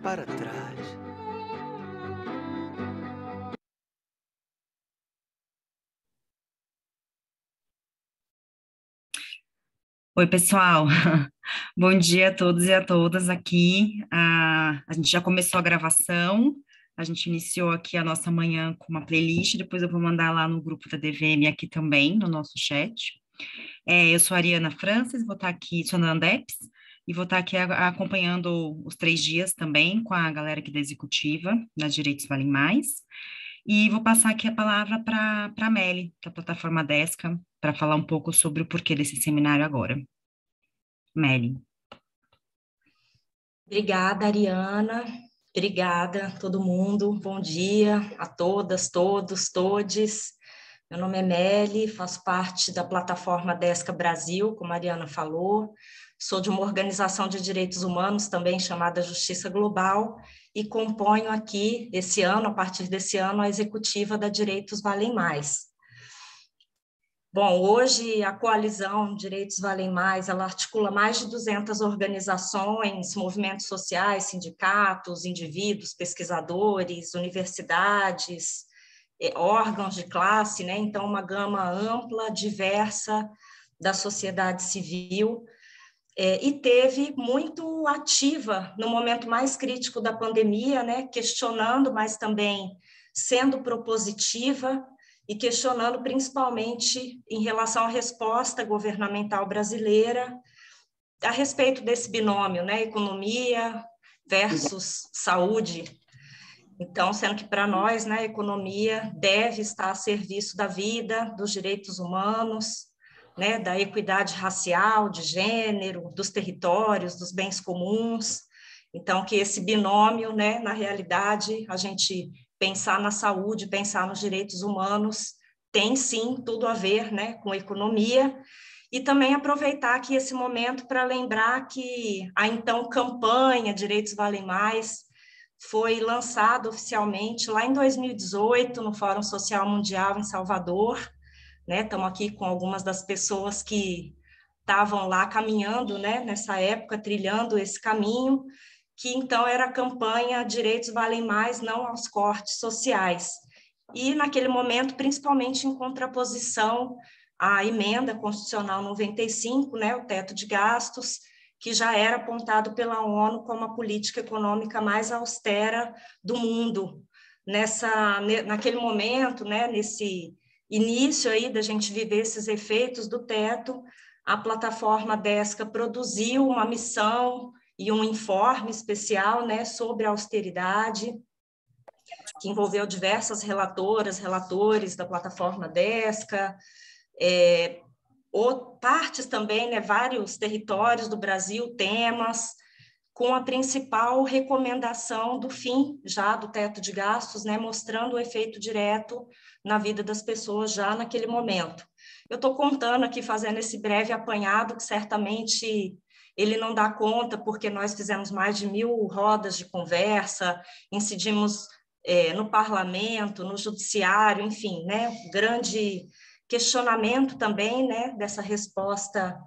Para trás. Oi, pessoal. Bom dia a todos e a todas aqui. A gente já começou a gravação, a gente iniciou aqui a nossa manhã com uma playlist, depois eu vou mandar lá no grupo da DVM aqui também, no nosso chat. Eu sou a Ariana Francis, vou estar aqui, sou na Andeps, e vou estar aqui acompanhando os 3 dias também com a galera aqui da Executiva, das Direitos Valem Mais. E vou passar aqui a palavra para a Meli, da plataforma Desca, para falar um pouco sobre o porquê desse seminário agora. Meli. Obrigada, Ariana. Obrigada a todo mundo. Bom dia a todas, todos, todes. Meu nome é Meli, faço parte da plataforma Desca Brasil, como a Ariana falou. Sou de uma organização de direitos humanos também chamada Justiça Global e componho aqui, esse ano, a partir desse ano, a executiva da Direitos Valem Mais. Bom, hoje a coalizão Direitos Valem Mais, ela articula mais de 200 organizações, movimentos sociais, sindicatos, indivíduos, pesquisadores, universidades, órgãos de classe, né? Então, uma gama ampla, diversa da sociedade civil, e teve muito ativa no momento mais crítico da pandemia, né? Questionando, mas também sendo propositiva, e questionando principalmente em relação à resposta governamental brasileira a respeito desse binômio, né, economia versus saúde. Então, sendo que para nós, né, a economia deve estar a serviço da vida, dos direitos humanos, né, da equidade racial, de gênero, dos territórios, dos bens comuns. Então, que esse binômio, né, na realidade, a gente pensar na saúde, pensar nos direitos humanos, tem sim tudo a ver, né, com economia, e também aproveitar aqui esse momento para lembrar que a então campanha Direitos Valem Mais foi lançada oficialmente lá em 2018 no Fórum Social Mundial em Salvador, né? Estamos aqui com algumas das pessoas que estavam lá caminhando, né, nessa época, trilhando esse caminho, que então era a campanha Direitos Valem Mais, não aos cortes sociais. E naquele momento, principalmente em contraposição à emenda constitucional 95, né, o teto de gastos, que já era apontado pela ONU como a política econômica mais austera do mundo. Naquele momento, né, nesse início aí da gente viver esses efeitos do teto, a plataforma Desca produziu uma missão e um informe especial, né, sobre a austeridade, que envolveu diversas relatoras, relatores da plataforma Desca, partes também, né, vários territórios do Brasil, temas, com a principal recomendação do fim já do teto de gastos, né, mostrando o efeito direto na vida das pessoas já naquele momento. Eu estou contando aqui, fazendo esse breve apanhado, que certamente ele não dá conta, porque nós fizemos mais de 1000 rodas de conversa, incidimos no parlamento, no judiciário, enfim, né, grande questionamento também, né, dessa resposta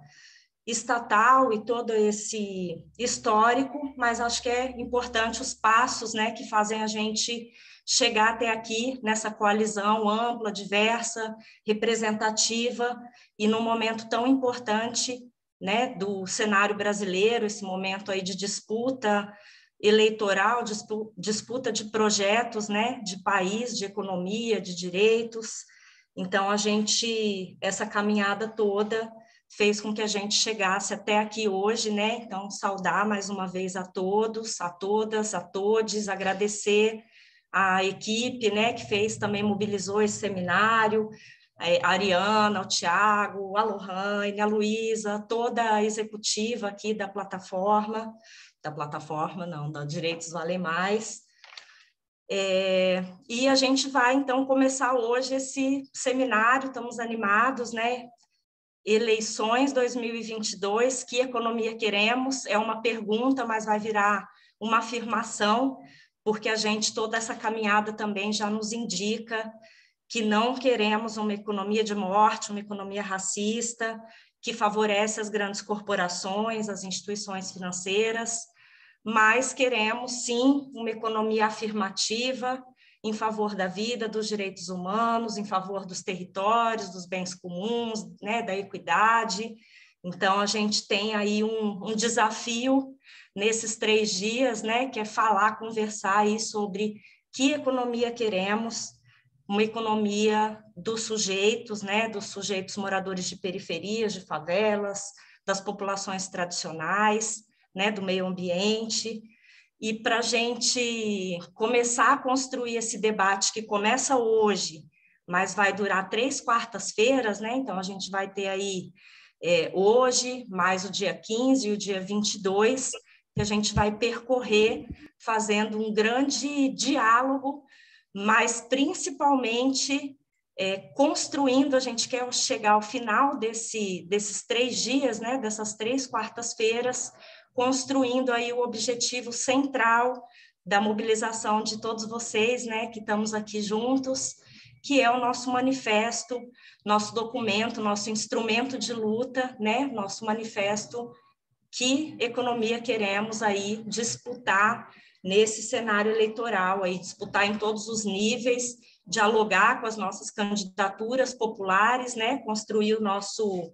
estatal e todo esse histórico, mas acho que é importante os passos, né, que fazem a gente chegar até aqui nessa coalizão ampla, diversa, representativa e num momento tão importante, né, do cenário brasileiro, esse momento aí de disputa eleitoral, disputa de projetos, né, de país, de economia, de direitos. Então, essa caminhada toda fez com que a gente chegasse até aqui hoje, né? Então, saudar mais uma vez a todos, a todas, a todes, agradecer a equipe, né, que fez, também mobilizou esse seminário, a Ariana, o Tiago, a Lohane, a Luísa, toda a executiva aqui da plataforma não, da Direitos Valem Mais. E a gente vai, então, começar hoje esse seminário, estamos animados, né? Eleições 2022, que economia queremos? É uma pergunta, mas vai virar uma afirmação, porque toda essa caminhada também já nos indica que não queremos uma economia de morte, uma economia racista, que favorece as grandes corporações, as instituições financeiras, mas queremos, sim, uma economia afirmativa em favor da vida, dos direitos humanos, em favor dos territórios, dos bens comuns, né, da equidade. Então, a gente tem aí um desafio nesses 3 dias, né, que é falar, conversar aí sobre que economia queremos, uma economia dos sujeitos, né, dos sujeitos moradores de periferias, de favelas, das populações tradicionais, né, do meio ambiente, e para a gente começar a construir esse debate que começa hoje, mas vai durar 3 quartas-feiras, né? Então, a gente vai ter aí hoje, mais o dia 15 e o dia 22, que a gente vai percorrer fazendo um grande diálogo, mas principalmente construindo, a gente quer chegar ao final desses 3 dias, né? Dessas 3 quartas-feiras, construindo aí o objetivo central da mobilização de todos vocês, né, que estamos aqui juntos, que é o nosso manifesto, nosso documento, nosso instrumento de luta, né, nosso manifesto, que economia queremos aí disputar nesse cenário eleitoral, aí disputar em todos os níveis, dialogar com as nossas candidaturas populares, né, construir o nosso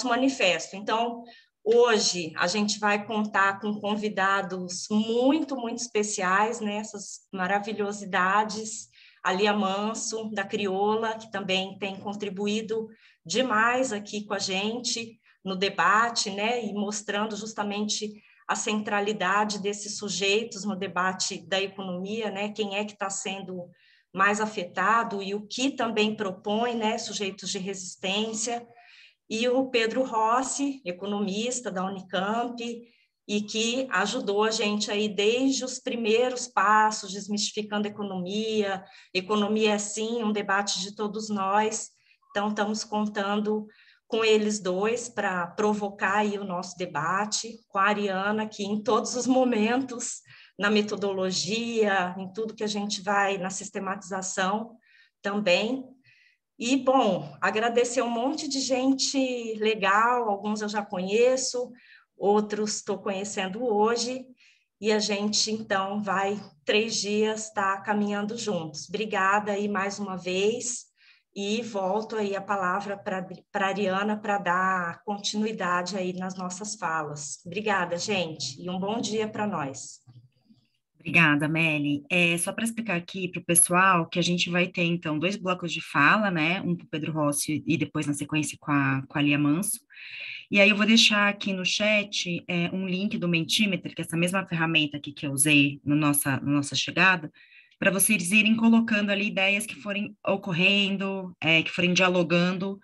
manifesto. Então, hoje a gente vai contar com convidados muito, muito especiais, né? Essas maravilhosidades, a Lia Manso, da Crioula, que também tem contribuído demais aqui com a gente no debate, né? E mostrando justamente a centralidade desses sujeitos no debate da economia, né? Quem é que está sendo mais afetado e o que também propõe, né? Sujeitos de resistência. E o Pedro Rossi, economista da Unicamp, e que ajudou a gente aí desde os primeiros passos, desmistificando a economia. Economia é, sim, um debate de todos nós. Então, estamos contando com eles dois para provocar aí o nosso debate, com a Ariana, que em todos os momentos, na metodologia, em tudo que a gente vai, na sistematização também. E, bom, agradecer um monte de gente legal, alguns eu já conheço, outros estou conhecendo hoje, e a gente, então, vai 3 dias estar caminhando juntos. Obrigada aí mais uma vez, e volto aí a palavra para a Ariana para dar continuidade aí nas nossas falas. Obrigada, gente, e um bom dia para nós. Obrigada, Meli. Só para explicar aqui para o pessoal que a gente vai ter, então, 2 blocos de fala, né? Um para o Pedro Rossi e depois, na sequência, com a Lia Manso. E aí eu vou deixar aqui no chat um link do Mentimeter, que é essa mesma ferramenta aqui que eu usei na nossa chegada, para vocês irem colocando ali ideias que forem ocorrendo, que forem dialogando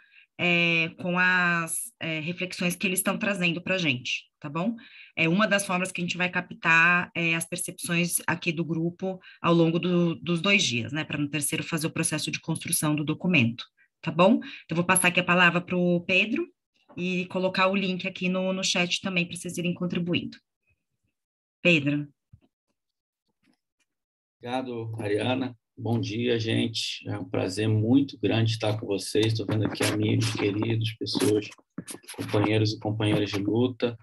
com as reflexões que eles estão trazendo para a gente, tá bom? É uma das formas que a gente vai captar as percepções aqui do grupo ao longo dos 2 dias, né? Para no terceiro fazer o processo de construção do documento, tá bom? Então, eu vou passar aqui a palavra para o Pedro e colocar o link aqui no chat também para vocês irem contribuindo. Pedro. Obrigado, Ariana. Bom dia, gente. É um prazer muito grande estar com vocês. Estou vendo aqui amigos, queridos, pessoas, companheiros e companheiras de luta.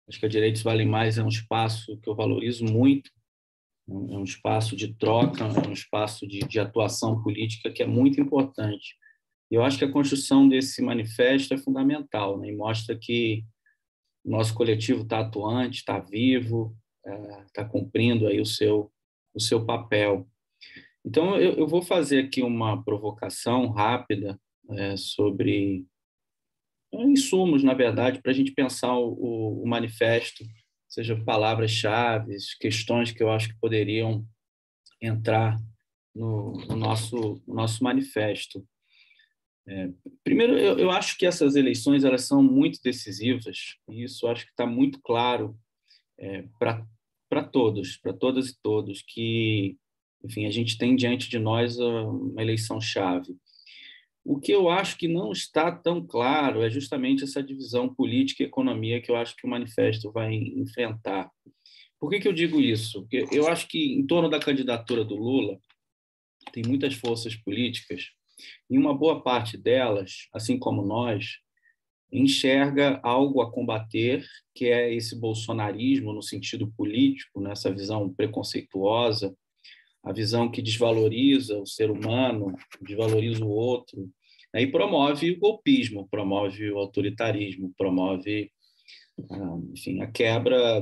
Acho que a Direitos Valem Mais é um espaço que eu valorizo muito. É um espaço de troca, é um espaço de atuação política que é muito importante. E eu acho que a construção desse manifesto é fundamental, né? E mostra que o nosso coletivo está atuante, está vivo, está cumprindo aí o seu papel. Então, eu vou fazer aqui uma provocação rápida sobre insumos, na verdade, para a gente pensar o manifesto, seja palavras-chave, questões que eu acho que poderiam entrar no nosso manifesto. Primeiro, eu acho que essas eleições elas são muito decisivas, e isso acho que está muito claro para todos, para todas e todos, que, enfim, a gente tem diante de nós uma eleição-chave. O que eu acho que não está tão claro é justamente essa divisão política e economia que eu acho que o manifesto vai enfrentar. Por que eu digo isso? Porque eu acho que em torno da candidatura do Lula tem muitas forças políticas e uma boa parte delas, assim como nós, enxerga algo a combater, que é esse bolsonarismo no sentido político, nessa visão preconceituosa, a visão que desvaloriza o ser humano, desvaloriza o outro, né? E promove o golpismo, promove o autoritarismo, promove, enfim, a quebra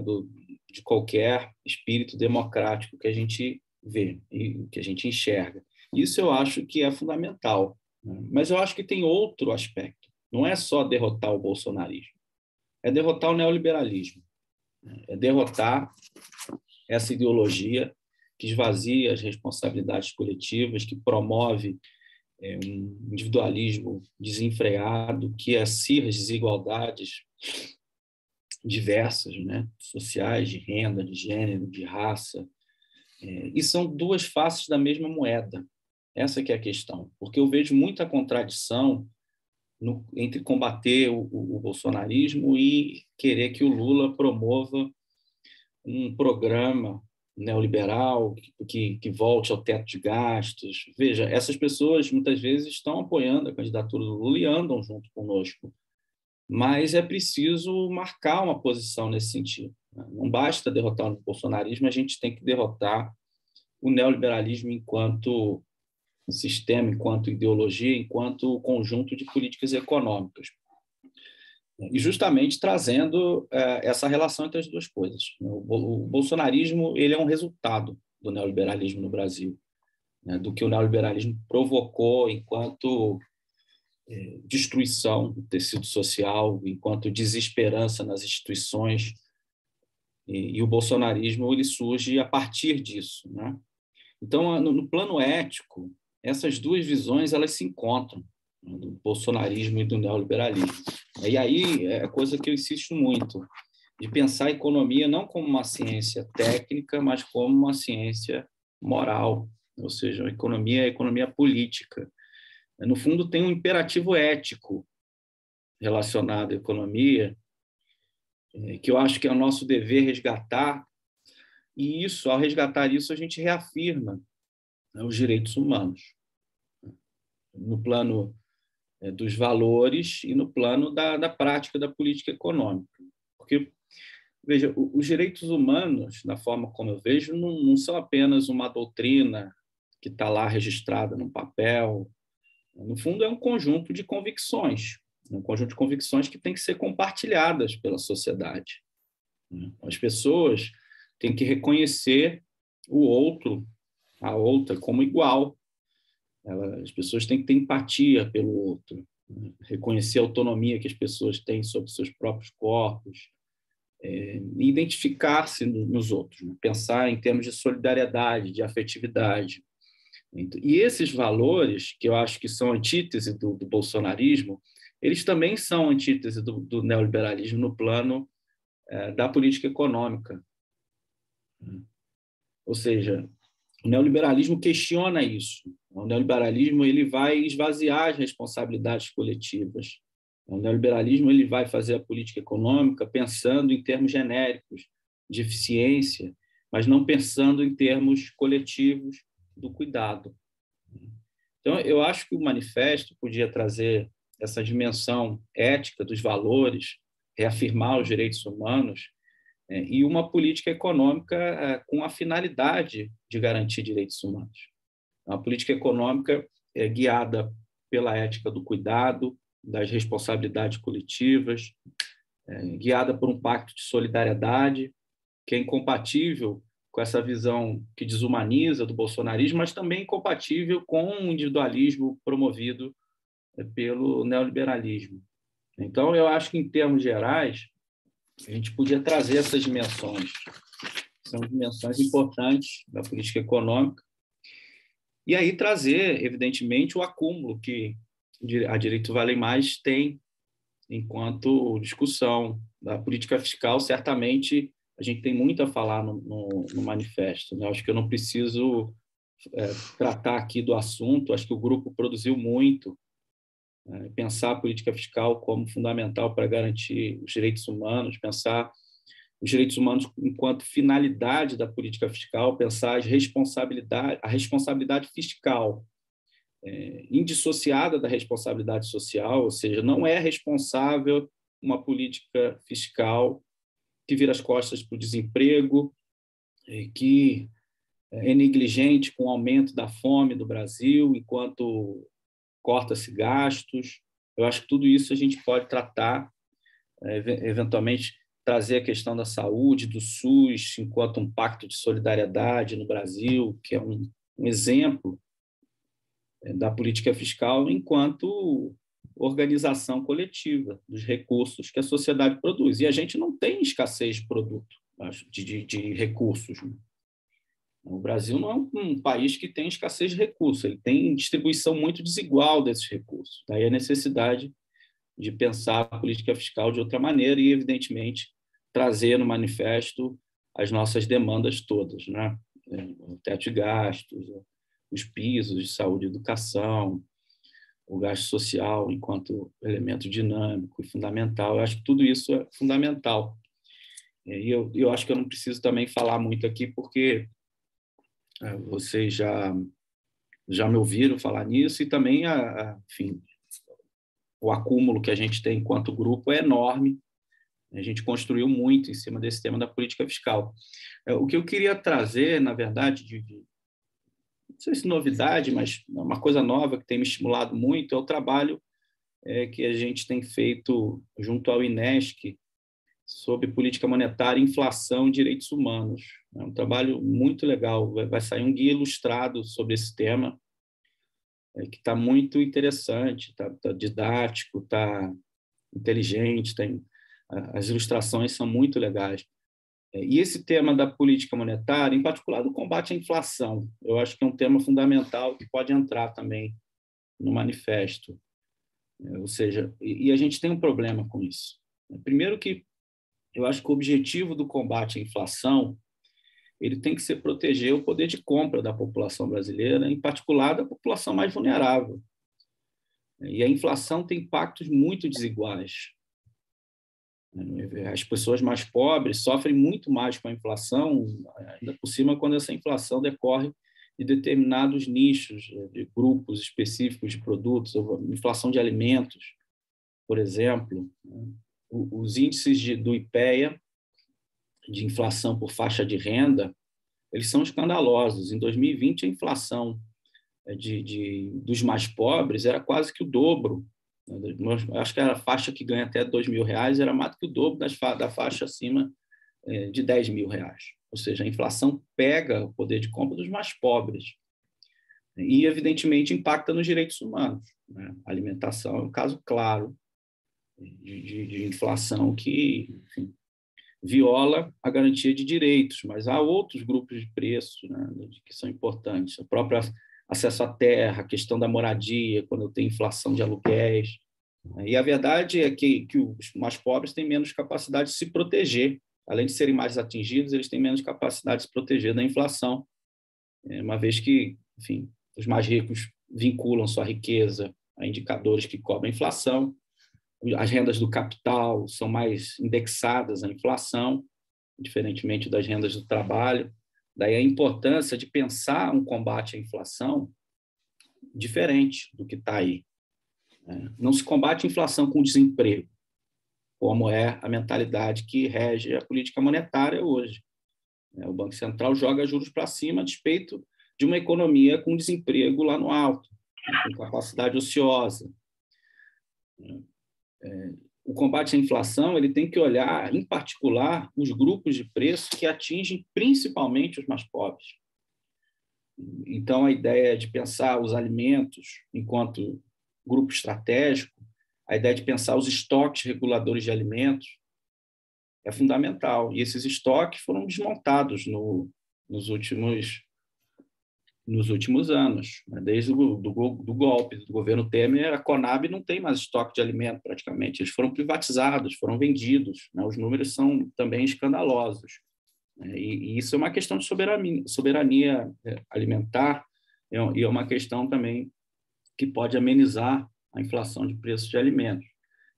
de qualquer espírito democrático que a gente vê e que a gente enxerga. Isso eu acho que é fundamental, né? Mas eu acho que tem outro aspecto. Não é só derrotar o bolsonarismo, é derrotar o neoliberalismo, é derrotar essa ideologia que esvazia as responsabilidades coletivas, que promove um individualismo desenfreado, que acirra as desigualdades diversas, né? Sociais, de renda, de gênero, de raça. E são duas faces da mesma moeda. Essa que é a questão, porque eu vejo muita contradição entre combater o bolsonarismo e querer que o Lula promova um programa neoliberal que volte ao teto de gastos. Veja, essas pessoas muitas vezes estão apoiando a candidatura do Lula e andam junto conosco, mas é preciso marcar uma posição nesse sentido. Não basta derrotar o bolsonarismo, a gente tem que derrotar o neoliberalismo enquanto sistema, enquanto ideologia, enquanto conjunto de políticas econômicas. E justamente trazendo essa relação entre as duas coisas. O bolsonarismo ele é um resultado do neoliberalismo no Brasil, né? Do que o neoliberalismo provocou enquanto destruição do tecido social, enquanto desesperança nas instituições, e o bolsonarismo ele surge a partir disso, né? Então, no plano ético, essas duas visões elas se encontram, né? Do bolsonarismo e do neoliberalismo. E aí é coisa que eu insisto muito, de pensar a economia não como uma ciência técnica, mas como uma ciência moral, ou seja, a economia é a economia política. No fundo, tem um imperativo ético relacionado à economia, que eu acho que é o nosso dever resgatar, e isso, ao resgatar isso, a gente reafirma, né, os direitos humanos, no plano dos valores e no plano da prática da política econômica. Porque, veja, os direitos humanos, da forma como eu vejo, não são apenas uma doutrina que está lá registrada num papel. No fundo, é um conjunto de convicções, que tem que ser compartilhadas pela sociedade. As pessoas têm que reconhecer o outro, a outra, como igual. As pessoas têm que ter empatia pelo outro, né? Reconhecer a autonomia que as pessoas têm sobre seus próprios corpos, e identificar-se nos outros, né? Pensar em termos de solidariedade, de afetividade. E esses valores, que eu acho que são antítese do bolsonarismo, eles também são antítese do neoliberalismo no plano da política econômica. Ou seja, o neoliberalismo questiona isso. O neoliberalismo ele vai esvaziar as responsabilidades coletivas. O neoliberalismo ele vai fazer a política econômica pensando em termos genéricos de eficiência, mas não pensando em termos coletivos do cuidado. Então, eu acho que o manifesto podia trazer essa dimensão ética dos valores, reafirmar os direitos humanos, e uma política econômica com a finalidade de garantir direitos humanos. Uma política econômica guiada pela ética do cuidado, das responsabilidades coletivas, guiada por um pacto de solidariedade, que é incompatível com essa visão que desumaniza do bolsonarismo, mas também incompatível com o individualismo promovido pelo neoliberalismo. Então, eu acho que, em termos gerais, a gente podia trazer essas dimensões. São dimensões importantes da política econômica. E aí trazer, evidentemente, o acúmulo que a Direito Vale Mais tem enquanto discussão. Da política fiscal, certamente, a gente tem muito a falar no manifesto, né? Acho que eu não preciso tratar aqui do assunto, acho que o grupo produziu muito, pensar a política fiscal como fundamental para garantir os direitos humanos, pensar os direitos humanos enquanto finalidade da política fiscal, pensar a responsabilidade fiscal indissociada da responsabilidade social, ou seja, não é responsável uma política fiscal que vira as costas para o desemprego, que é negligente com o aumento da fome do Brasil, enquanto corta-se gastos. Eu acho que tudo isso a gente pode tratar, eventualmente trazer a questão da saúde, do SUS, enquanto um pacto de solidariedade no Brasil, que é um exemplo da política fiscal enquanto organização coletiva dos recursos que a sociedade produz. E a gente não tem escassez de produto, de recursos. O Brasil não é um país que tem escassez de recursos, ele tem distribuição muito desigual desses recursos. Daí a necessidade de pensar a política fiscal de outra maneira e, evidentemente, trazer no manifesto as nossas demandas todas, né? O teto de gastos, os pisos de saúde e educação, o gasto social enquanto elemento dinâmico e fundamental. Eu acho que tudo isso é fundamental. E eu acho que eu não preciso também falar muito aqui, porque vocês já me ouviram falar nisso, e também, enfim, o acúmulo que a gente tem enquanto grupo é enorme. A gente construiu muito em cima desse tema da política fiscal. O que eu queria trazer, na verdade, não sei se novidade, mas uma coisa nova que tem me estimulado muito é o trabalho que a gente tem feito junto ao INESC sobre política monetária, inflação e direitos humanos. É um trabalho muito legal. Vai sair um guia ilustrado sobre esse tema, que está muito interessante, está didático, está inteligente, as ilustrações são muito legais. E esse tema da política monetária, em particular do combate à inflação, eu acho que é um tema fundamental que pode entrar também no manifesto. Ou seja, e a gente tem um problema com isso. Primeiro que eu acho que o objetivo do combate à inflação ele tem que ser proteger o poder de compra da população brasileira, em particular da população mais vulnerável. E a inflação tem impactos muito desiguais. As pessoas mais pobres sofrem muito mais com a inflação, ainda por cima quando essa inflação decorre de determinados nichos, de grupos específicos de produtos, inflação de alimentos, por exemplo. Os índices do IPEA, de inflação por faixa de renda, eles são escandalosos. Em 2020, a inflação dos mais pobres era quase que o dobro. Acho que a faixa que ganha até R$2.000 era mais do que o dobro da faixa acima de R$10.000. Ou seja, a inflação pega o poder de compra dos mais pobres e, evidentemente, impacta nos direitos humanos. A alimentação é um caso claro de inflação que, enfim, viola a garantia de direitos, mas há outros grupos de preços, né, que são importantes. O próprio acesso à terra, a questão da moradia, quando eu tenho inflação de aluguéis. E a verdade é que os mais pobres têm menos capacidade de se proteger. Além de serem mais atingidos, eles têm menos capacidade de se proteger da inflação, uma vez que, enfim, os mais ricos vinculam sua riqueza a indicadores que cobrem a inflação. As rendas do capital são mais indexadas à inflação, diferentemente das rendas do trabalho. Daí a importância de pensar um combate à inflação diferente do que está aí. Não se combate a inflação com desemprego, como é a mentalidade que rege a política monetária hoje. O Banco Central joga juros para cima a despeito de uma economia com desemprego lá no alto, com capacidade ociosa. O combate à inflação ele tem que olhar, em particular, os grupos de preço que atingem principalmente os mais pobres. Então, a ideia de pensar os alimentos enquanto grupo estratégico, a ideia de pensar os estoques reguladores de alimentos é fundamental. E esses estoques foram desmontados nos últimos anos. Desde do golpe do governo Temer, a Conab não tem mais estoque de alimento praticamente. Eles foram privatizados, foram vendidos. Os números são também escandalosos. E isso é uma questão de soberania alimentar e é uma questão também que pode amenizar a inflação de preços de alimentos.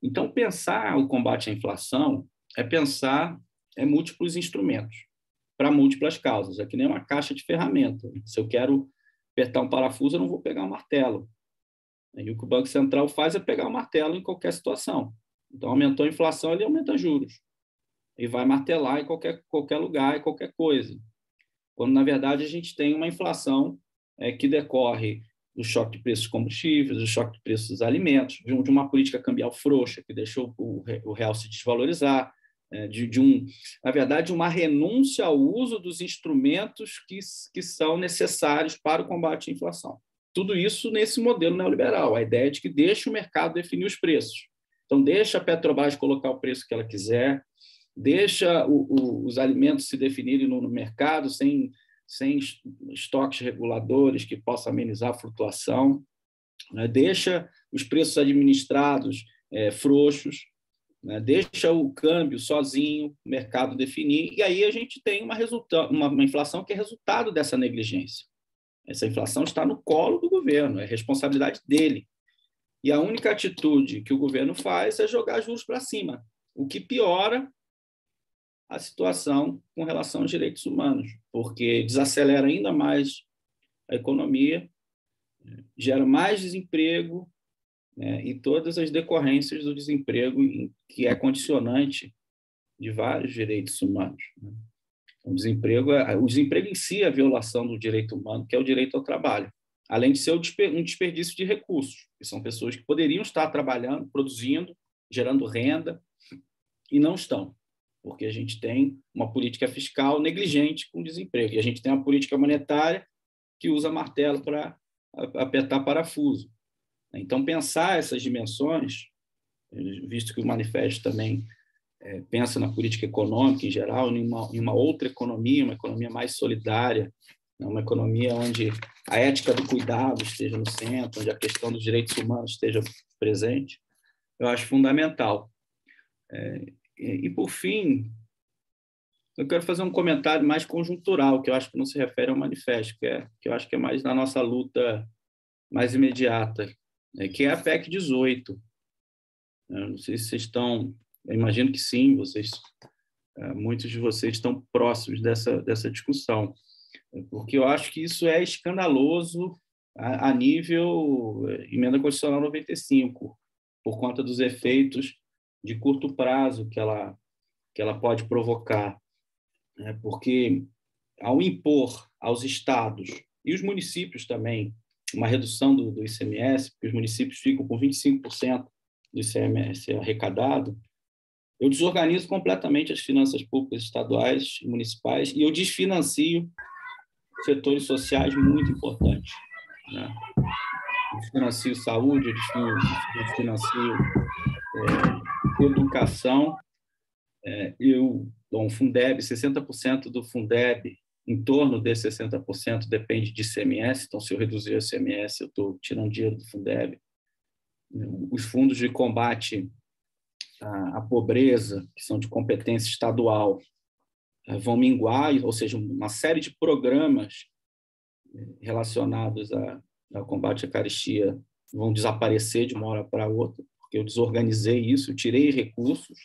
Então, pensar o combate à inflação é pensar múltiplos instrumentos para múltiplas causas. É que nem uma caixa de ferramenta. Se eu quero apertar um parafuso, eu não vou pegar um martelo. E o que o Banco Central faz é pegar o martelo em qualquer situação. Então, aumentou a inflação, ele aumenta juros. E vai martelar em qualquer lugar, em qualquer coisa. Quando, na verdade, a gente tem uma inflação que decorre do choque de preços dos combustíveis, do choque de preços dos alimentos, de uma política cambial frouxa que deixou o real se desvalorizar, na verdade, uma renúncia ao uso dos instrumentos que são necessários para o combate à inflação. Tudo isso nesse modelo neoliberal, a ideia de que deixa o mercado definir os preços. Então, deixa a Petrobras colocar o preço que ela quiser, deixa os alimentos se definirem no mercado sem estoques reguladores que possam amenizar a flutuação, né? Deixa os preços administrados frouxos, né? Deixa o câmbio sozinho, o mercado definir, e aí a gente tem uma inflação que é resultado dessa negligência. Essa inflação está no colo do governo, é responsabilidade dele. E a única atitude que o governo faz é jogar juros para cima, o que piora a situação com relação aos direitos humanos, porque desacelera ainda mais a economia, gera mais desemprego, né, e todas as decorrências do desemprego, que é condicionante de vários direitos humanos. Né? O desemprego em si é a violação do direito humano, que é o direito ao trabalho, além de ser um desperdício de recursos, que são pessoas que poderiam estar trabalhando, produzindo, gerando renda, e não estão, porque a gente tem uma política fiscal negligente com desemprego, e a gente tem uma política monetária que usa martelo para apertar parafuso. Então, pensar essas dimensões, visto que o manifesto também pensa na política econômica em geral, em uma outra economia, uma economia mais solidária, uma economia onde a ética do cuidado esteja no centro, onde a questão dos direitos humanos esteja presente, eu acho fundamental. E, por fim, eu quero fazer um comentário mais conjuntural, que eu acho que não se refere ao manifesto, que eu acho que é mais na nossa luta mais imediata, que é a PEC 18. Eu não sei se vocês estão... Eu imagino que sim, muitos de vocês estão próximos dessa discussão, porque eu acho que isso é escandaloso a nível emenda constitucional 95, por conta dos efeitos de curto prazo que ela pode provocar, né? Porque, ao impor aos estados e os municípios também uma redução do ICMS, porque os municípios ficam com 25% do ICMS arrecadado, eu desorganizo completamente as finanças públicas estaduais e municipais e eu desfinancio setores sociais muito importantes, né? Eu desfinancio saúde, eu desfinancio educação, o Fundeb, 60% do Fundeb, em torno de 60% depende de ICMS, então se eu reduzir o ICMS, eu estou tirando dinheiro do Fundeb. Os fundos de combate à pobreza, que são de competência estadual, vão minguar, ou seja, uma série de programas relacionados ao combate à carestia vão desaparecer de uma hora para outra, porque eu desorganizei isso, eu tirei recursos,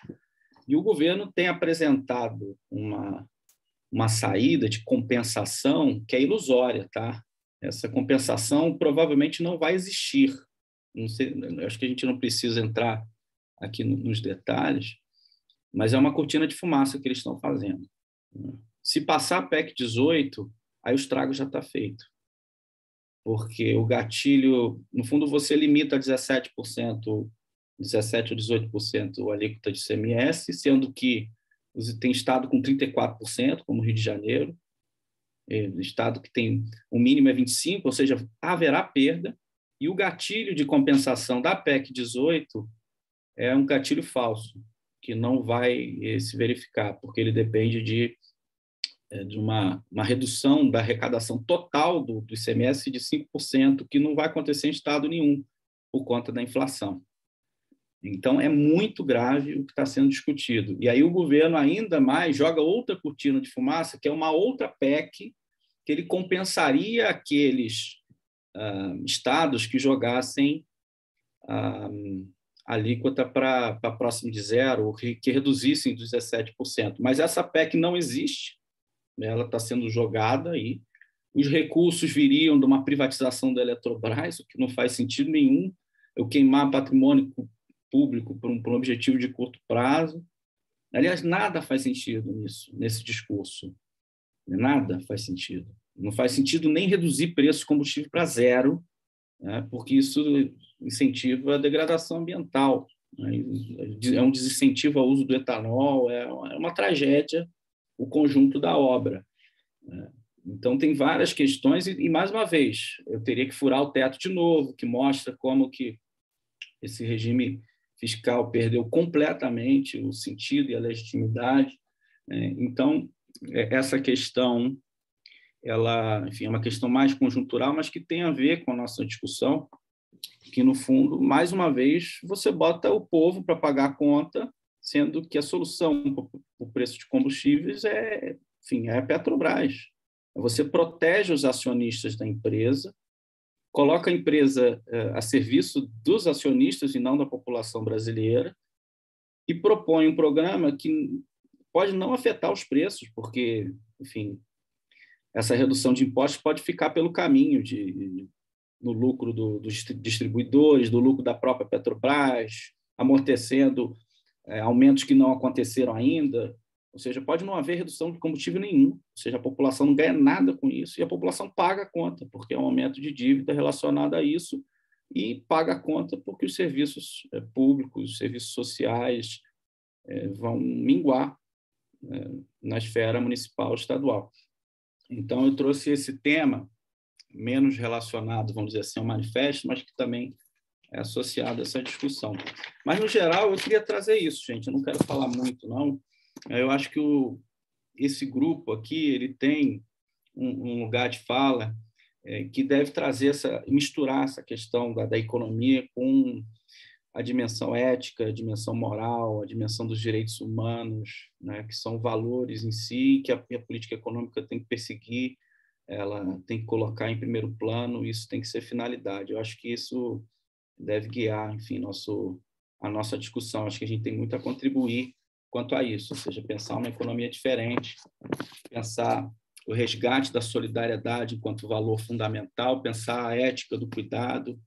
e o governo tem apresentado uma saída de compensação que é ilusória, tá? Essa compensação provavelmente não vai existir. Não sei, acho que a gente não precisa entrar aqui nos detalhes, mas é uma cortina de fumaça que eles estão fazendo. Se passar a PEC 18, aí o estrago já está feito. Porque o gatilho, no fundo, você limita a 17% ou 18% a alíquota de ICMS, sendo que tem estado com 34%, como o Rio de Janeiro, estado que tem o mínimo é 25%, ou seja, haverá perda, e o gatilho de compensação da PEC 18 é um gatilho falso, que não vai se verificar, porque ele depende de uma redução da arrecadação total do ICMS de 5%, que não vai acontecer em estado nenhum, por conta da inflação. Então, é muito grave o que está sendo discutido. E aí o governo ainda mais joga outra cortina de fumaça, que é uma outra PEC, que ele compensaria aqueles estados que jogassem a alíquota para próximo de zero, ou que reduzissem 17%. Mas essa PEC não existe, ela está sendo jogada aí. Os recursos viriam de uma privatização da Eletrobras, o que não faz sentido nenhum. eu queimar patrimônio público por um objetivo de curto prazo. Aliás, nada faz sentido nesse discurso. Nada faz sentido. Não faz sentido nem reduzir preço de combustível para zero, né, porque isso incentiva a degradação ambiental, né, é um desincentivo ao uso do etanol, é uma tragédia o conjunto da obra. Né. Então, tem várias questões e, mais uma vez, eu teria que furar o teto de novo, que mostra como que esse regime fiscal perdeu completamente o sentido e a legitimidade. Né. Então, essa questão, ela, enfim, é uma questão mais conjuntural, mas que tem a ver com a nossa discussão, que, no fundo, mais uma vez, você bota o povo para pagar a conta, sendo que a solução para o preço de combustíveis é a Petrobras. Você protege os acionistas da empresa, coloca a empresa a serviço dos acionistas e não da população brasileira, e propõe um programa que pode não afetar os preços, porque, enfim, essa redução de impostos pode ficar pelo caminho no lucro dos distribuidores, do lucro da própria Petrobras, amortecendo aumentos que não aconteceram ainda. Ou seja, pode não haver redução de combustível nenhum, ou seja, a população não ganha nada com isso e a população paga a conta, porque é um aumento de dívida relacionado a isso, e paga a conta porque os serviços públicos, os serviços sociais vão minguar na esfera municipal, estadual. Então, eu trouxe esse tema menos relacionado, vamos dizer assim, ao manifesto, mas que também é associado a essa discussão. Mas, no geral, eu queria trazer isso, gente. Eu não quero falar muito, não. Eu acho que esse grupo aqui ele tem um lugar de fala que deve trazer misturar essa questão da economia com a dimensão ética, a dimensão moral, a dimensão dos direitos humanos, né, que são valores em si, que a política econômica tem que perseguir, ela tem que colocar em primeiro plano, isso tem que ser finalidade. Eu acho que isso deve guiar, enfim, a nossa discussão. Acho que a gente tem muito a contribuir quanto a isso, ou seja, pensar uma economia diferente, pensar o resgate da solidariedade enquanto valor fundamental, pensar a ética do cuidado,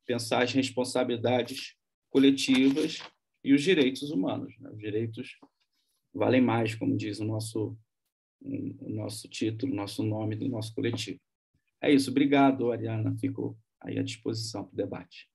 pensar as responsabilidades coletivas e os direitos humanos. Né? Os direitos valem mais, como diz o nosso título, o nosso nome do nosso coletivo. É isso. Obrigado, Ariana. Fico aí à disposição para o debate.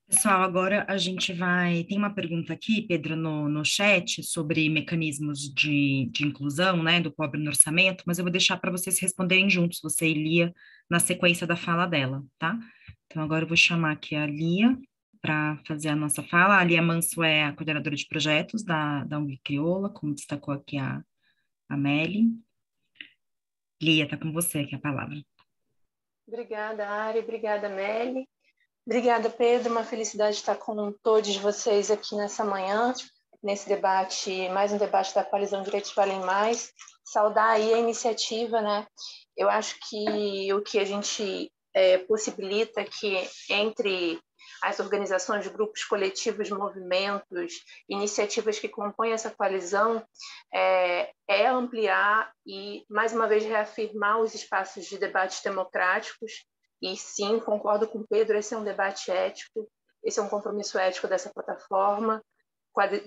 Pessoal, agora a gente vai... Tem uma pergunta aqui, Pedro, no chat, sobre mecanismos de inclusão, né, do pobre no orçamento, mas eu vou deixar para vocês responderem juntos, você e Lia, na sequência da fala dela, tá? Então, agora eu vou chamar aqui a Lia para fazer a nossa fala. A Lia Manso é a coordenadora de projetos da ONG Crioula, como destacou aqui a Meli. Lia, está com você aqui a palavra. Obrigada, Ari. Obrigada, Meli. Obrigada, Pedro. Uma felicidade estar com todos vocês aqui nessa manhã, nesse debate, mais um debate da Coalizão Direitos Valem Mais. Saudar aí a iniciativa, né? Eu acho que o que a gente possibilita que entre as organizações, grupos coletivos, movimentos, iniciativas que compõem essa coalizão é ampliar e, mais uma vez, reafirmar os espaços de debates democráticos. E sim, concordo com o Pedro, esse é um debate ético, esse é um compromisso ético dessa plataforma,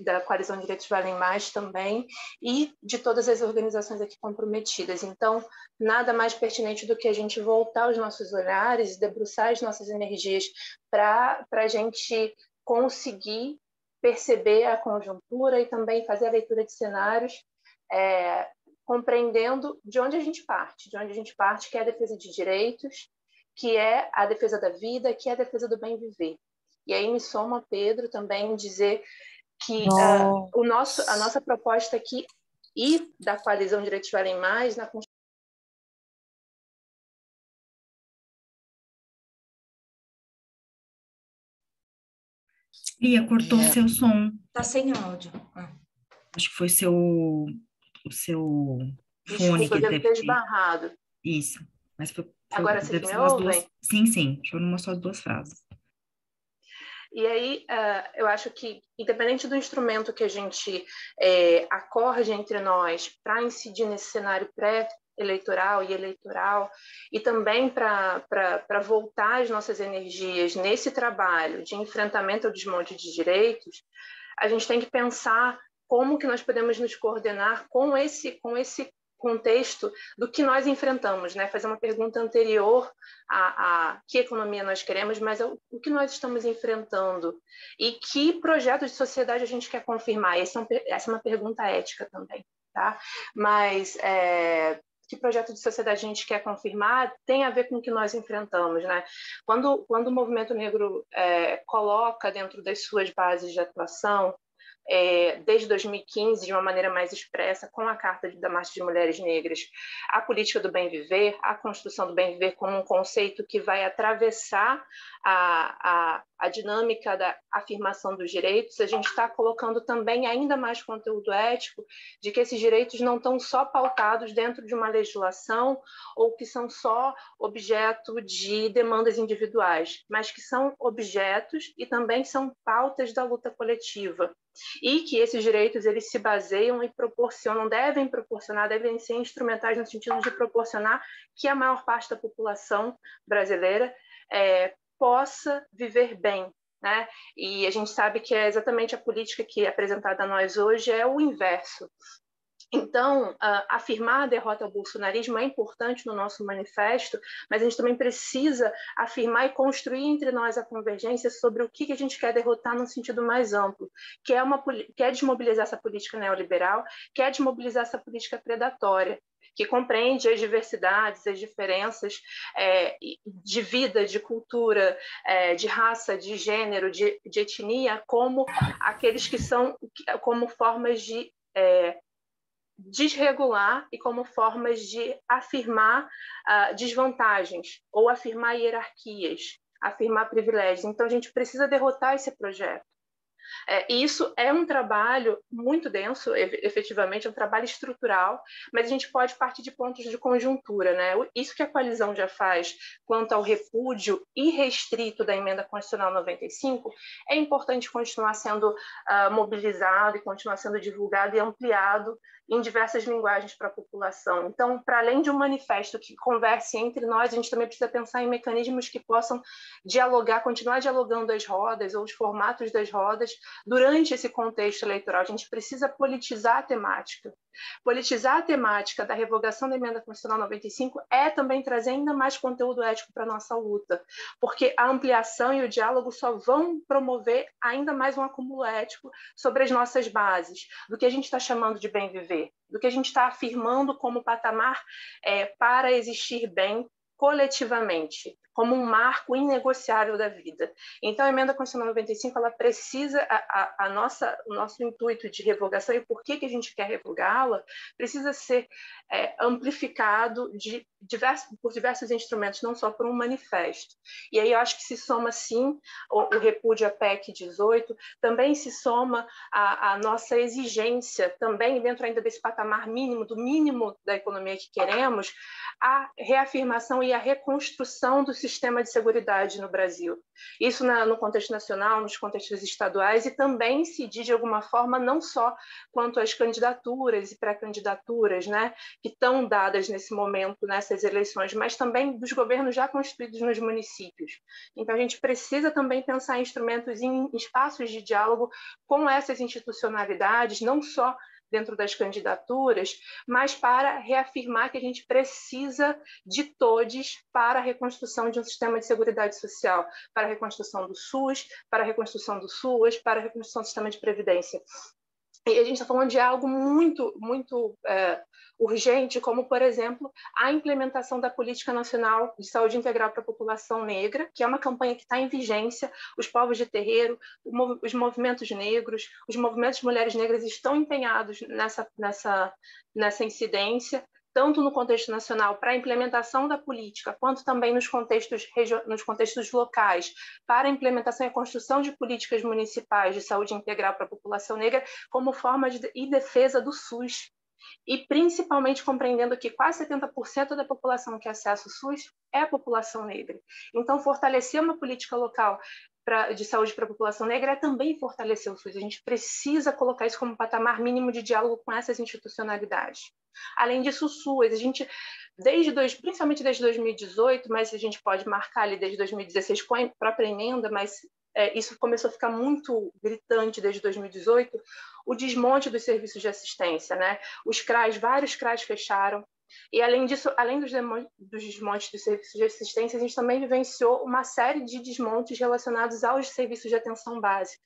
da Coalizão Direitos Valem Mais também, e de todas as organizações aqui comprometidas. Então, nada mais pertinente do que a gente voltar os nossos olhares e debruçar as nossas energias para a gente conseguir perceber a conjuntura e também fazer a leitura de cenários, compreendendo de onde a gente parte, que é a defesa de direitos, que é a defesa da vida, que é a defesa do bem viver. E aí me soma, Pedro, também dizer que a nossa proposta aqui e da Coalizão Direitos Valem Mais na Lia, cortou o seu som. Tá sem áudio. Acho que foi o seu fone que deve ter esbarrado. Isso. Mas agora vocês me ouvem? Sim. Foram umas só duas frases. E aí, eu acho que, independente do instrumento que a gente acorde entre nós para incidir nesse cenário eleitoral e eleitoral, e também para voltar as nossas energias nesse trabalho de enfrentamento ao desmonte de direitos, a gente tem que pensar como que nós podemos nos coordenar com esse contexto do que nós enfrentamos, né? Fazer uma pergunta anterior a que economia nós queremos, mas o que nós estamos enfrentando e que projeto de sociedade a gente quer confirmar. Essa é uma pergunta ética também, tá? Mas que projeto de sociedade a gente quer confirmar tem a ver com o que nós enfrentamos, né? Quando o movimento negro coloca dentro das suas bases de atuação, desde 2015, de uma maneira mais expressa, com a Carta da Marcha de Mulheres Negras, a política do bem viver, a construção do bem viver como um conceito que vai atravessar a dinâmica da afirmação dos direitos, a gente está colocando também ainda mais conteúdo ético de que esses direitos não estão só pautados dentro de uma legislação ou que são só objeto de demandas individuais, mas que são objetos e também são pautas da luta coletiva. E que esses direitos eles se baseiam e proporcionam, devem ser instrumentais no sentido de proporcionar que a maior parte da população brasileira possa viver bem, né? E a gente sabe que é exatamente a política que é apresentada a nós hoje é o inverso. Então, afirmar a derrota ao bolsonarismo é importante no nosso manifesto, mas a gente também precisa afirmar e construir entre nós a convergência sobre o que a gente quer derrotar no sentido mais amplo, que é desmobilizar essa política neoliberal, que é desmobilizar essa política predatória, que compreende as diversidades, as diferenças de vida, de cultura, de raça, de gênero, de etnia, como aqueles que são como formas de desregular e como formas de afirmar desvantagens ou afirmar hierarquias, afirmar privilégios. Então, a gente precisa derrotar esse projeto. E isso é um trabalho muito denso, efetivamente, é um trabalho estrutural, mas a gente pode partir de pontos de conjuntura, né? Isso que a coalizão já faz quanto ao repúdio irrestrito da Emenda Constitucional 95, é importante continuar sendo mobilizado e continuar sendo divulgado e ampliado em diversas linguagens para a população. Então, para além de um manifesto que converse entre nós, a gente também precisa pensar em mecanismos que possam dialogar, continuar dialogando as rodas ou os formatos das rodas durante esse contexto eleitoral. A gente precisa politizar a temática. Politizar a temática da revogação da Emenda Constitucional 95 é também trazer ainda mais conteúdo ético para a nossa luta, porque a ampliação e o diálogo só vão promover ainda mais um acúmulo ético sobre as nossas bases, do que a gente está chamando de bem viver, do que a gente está afirmando como patamar para existir bem coletivamente, como um marco inegociável da vida. Então, a Emenda Constitucional 95, ela precisa, o nosso intuito de revogação e por que a gente quer revogá-la, precisa ser amplificado por diversos instrumentos, não só por um manifesto. E aí eu acho que se soma, sim, o repúdio à PEC 18, também se soma a nossa exigência, também dentro ainda desse patamar mínimo, do mínimo da economia que queremos, a reafirmação e a reconstrução do sistema de seguridade no Brasil. Isso no contexto nacional, nos contextos estaduais, e também incidir de alguma forma não só quanto às candidaturas e pré-candidaturas, né, que estão dadas nesse momento, nessas eleições, mas também dos governos já constituídos nos municípios. Então, a gente precisa também pensar em instrumentos, em espaços de diálogo com essas institucionalidades, não só dentro das candidaturas, mas para reafirmar que a gente precisa de todos para a reconstrução de um sistema de seguridade social, para a reconstrução do SUS, para a reconstrução do SUAS, para a reconstrução do sistema de previdência. E a gente está falando de algo muito, muito urgente, como, por exemplo, a implementação da Política Nacional de Saúde Integral para a População Negra, que é uma campanha que está em vigência. Os povos de terreiro, os movimentos negros, os movimentos de mulheres negras estão empenhados nessa incidência, tanto no contexto nacional para a implementação da política, quanto também nos contextos locais, para a implementação e construção de políticas municipais de saúde integral para a população negra, como forma e defesa do SUS. E principalmente compreendendo que quase 70% da população que acessa o SUS é a população negra. Então, fortalecer uma política local de saúde para a população negra é também fortalecer o SUS. A gente precisa colocar isso como patamar mínimo de diálogo com essas institucionalidades. Além disso, o SUS, a gente, principalmente desde 2018, mas a gente pode marcar ali desde 2016 com a própria emenda, mas isso começou a ficar muito gritante desde 2018, o desmonte dos serviços de assistência, né? Os CRAs, vários CRAs fecharam, e além disso, além dos desmontes dos serviços de assistência, a gente também vivenciou uma série de desmontes relacionados aos serviços de atenção básica,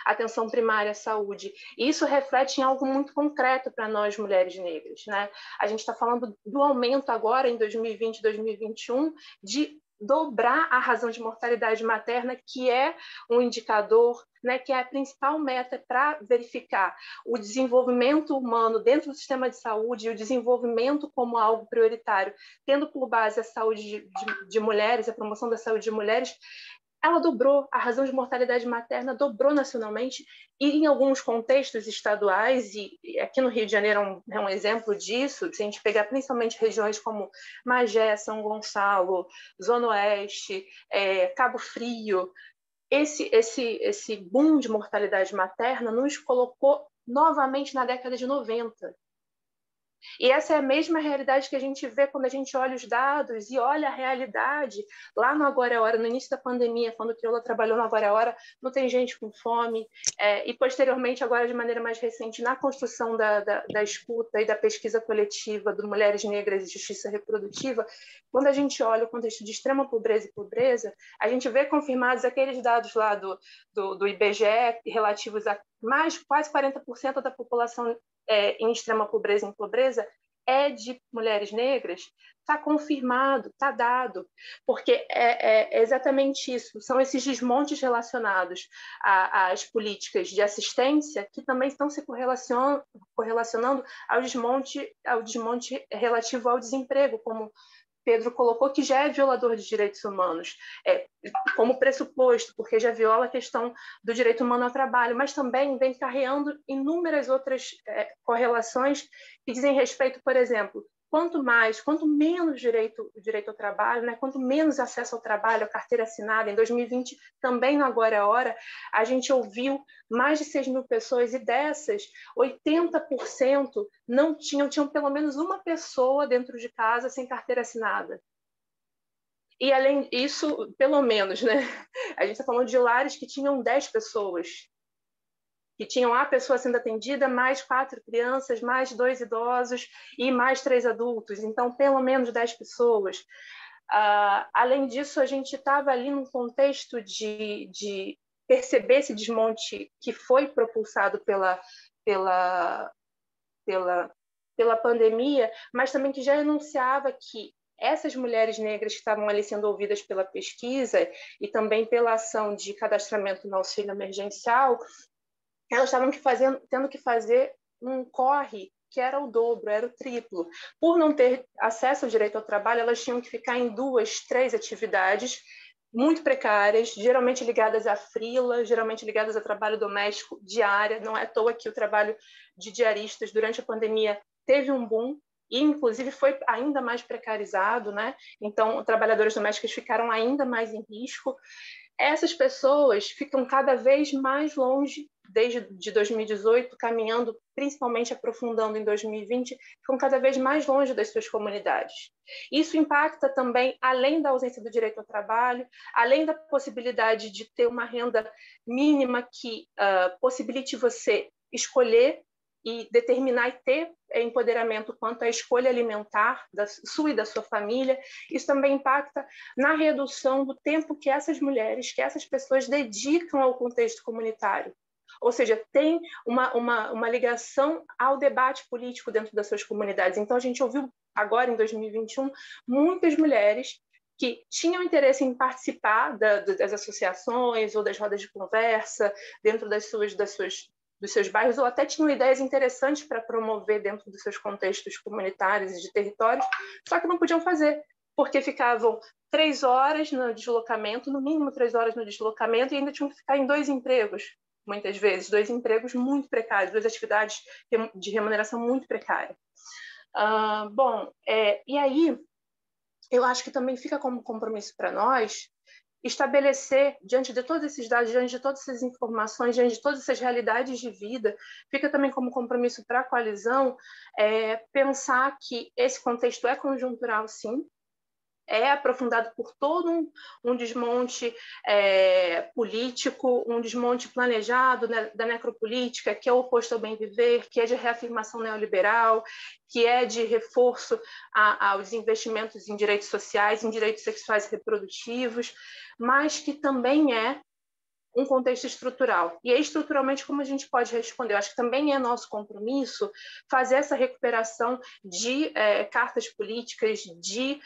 atenção primária à saúde. E isso reflete em algo muito concreto para nós, mulheres negras, né? A gente está falando do aumento agora, em 2020, 2021, de dobrar a razão de mortalidade materna, que é um indicador, né, que é a principal meta para verificar o desenvolvimento humano dentro do sistema de saúde e o desenvolvimento como algo prioritário, tendo por base a saúde de mulheres, a promoção da saúde de mulheres. Ela dobrou, a razão de mortalidade materna dobrou nacionalmente e em alguns contextos estaduais, e aqui no Rio de Janeiro é um exemplo disso, se a gente pegar principalmente regiões como Magé, São Gonçalo, Zona Oeste, Cabo Frio, esse boom de mortalidade materna nos colocou novamente na década de 90. E essa é a mesma realidade que a gente vê quando a gente olha os dados e olha a realidade lá no Agora é Hora, no início da pandemia, quando o Crioula trabalhou no Agora é Hora, não tem gente com fome, e posteriormente, agora de maneira mais recente, na construção da escuta e da pesquisa coletiva do Mulheres Negras e Justiça Reprodutiva, quando a gente olha o contexto de extrema pobreza e pobreza, a gente vê confirmados aqueles dados lá do IBGE relativos a quase 40% da população em extrema pobreza e em pobreza é de mulheres negras, está confirmado, está dado, porque é exatamente isso, são esses desmontes relacionados às políticas de assistência que também estão se correlacionando ao desmonte relativo ao desemprego, como Pedro colocou, que já é violador de direitos humanos, como pressuposto, porque já viola a questão do direito humano ao trabalho, mas também vem carreando inúmeras outras correlações que dizem respeito, por exemplo, quanto menos direito ao trabalho, né, quanto menos acesso ao trabalho, a carteira assinada. Em 2020, também no Agora é Hora, a gente ouviu mais de 6 mil pessoas, e dessas, 80% tinham pelo menos uma pessoa dentro de casa sem carteira assinada. E além disso, pelo menos, né, a gente está falando de lares que tinham 10 pessoas, que tinham a pessoa sendo atendida, mais 4 crianças, mais 2 idosos e mais 3 adultos. Então, pelo menos 10 pessoas. Além disso, a gente estava ali num contexto de perceber esse desmonte que foi propulsado pela pandemia, mas também que já enunciava que essas mulheres negras que estavam ali sendo ouvidas pela pesquisa e também pela ação de cadastramento no auxílio emergencial, elas estavam tendo que fazer um corre que era o dobro, era o triplo. Por não ter acesso ao direito ao trabalho, elas tinham que ficar em 2, 3 atividades muito precárias, geralmente ligadas a freela, geralmente ligadas a trabalho doméstico diária. Não é à toa que o trabalho de diaristas durante a pandemia teve um boom e, inclusive, foi ainda mais precarizado, né? Então, trabalhadoras domésticas ficaram ainda mais em risco. Essas pessoas ficam cada vez mais longe, desde 2018, caminhando, principalmente aprofundando em 2020, ficam cada vez mais longe das suas comunidades. Isso impacta também, além da ausência do direito ao trabalho, além da possibilidade de ter uma renda mínima que possibilite você escolher e determinar e ter empoderamento quanto à escolha alimentar da sua e da sua família. Isso também impacta na redução do tempo que essas mulheres, que essas pessoas dedicam ao contexto comunitário. Ou seja, tem uma ligação ao debate político dentro das suas comunidades. Então, a gente ouviu agora, em 2021, muitas mulheres que tinham interesse em participar das associações ou das rodas de conversa dentro dos seus bairros, ou até tinham ideias interessantes para promover dentro dos seus contextos comunitários e de territórios, só que não podiam fazer, porque ficavam 3 horas no deslocamento, no mínimo 3 horas no deslocamento, e ainda tinham que ficar em 2 empregos, muitas vezes, 2 empregos muito precários, 2 atividades de remuneração muito precária. E aí, eu acho que também fica como compromisso para nós estabelecer, diante de todos esses dados, diante de todas essas informações, diante de todas essas realidades de vida, fica também como compromisso para a coalizão pensar que esse contexto é conjuntural, sim, é aprofundado por todo um desmonte político, um desmonte planejado, né, da necropolítica, que é oposto ao bem viver, que é de reafirmação neoliberal, que é de reforço aos investimentos em direitos sociais, em direitos sexuais e reprodutivos, mas que também é um contexto estrutural. E estruturalmente, como a gente pode responder? Eu acho que também é nosso compromisso fazer essa recuperação de cartas políticas, de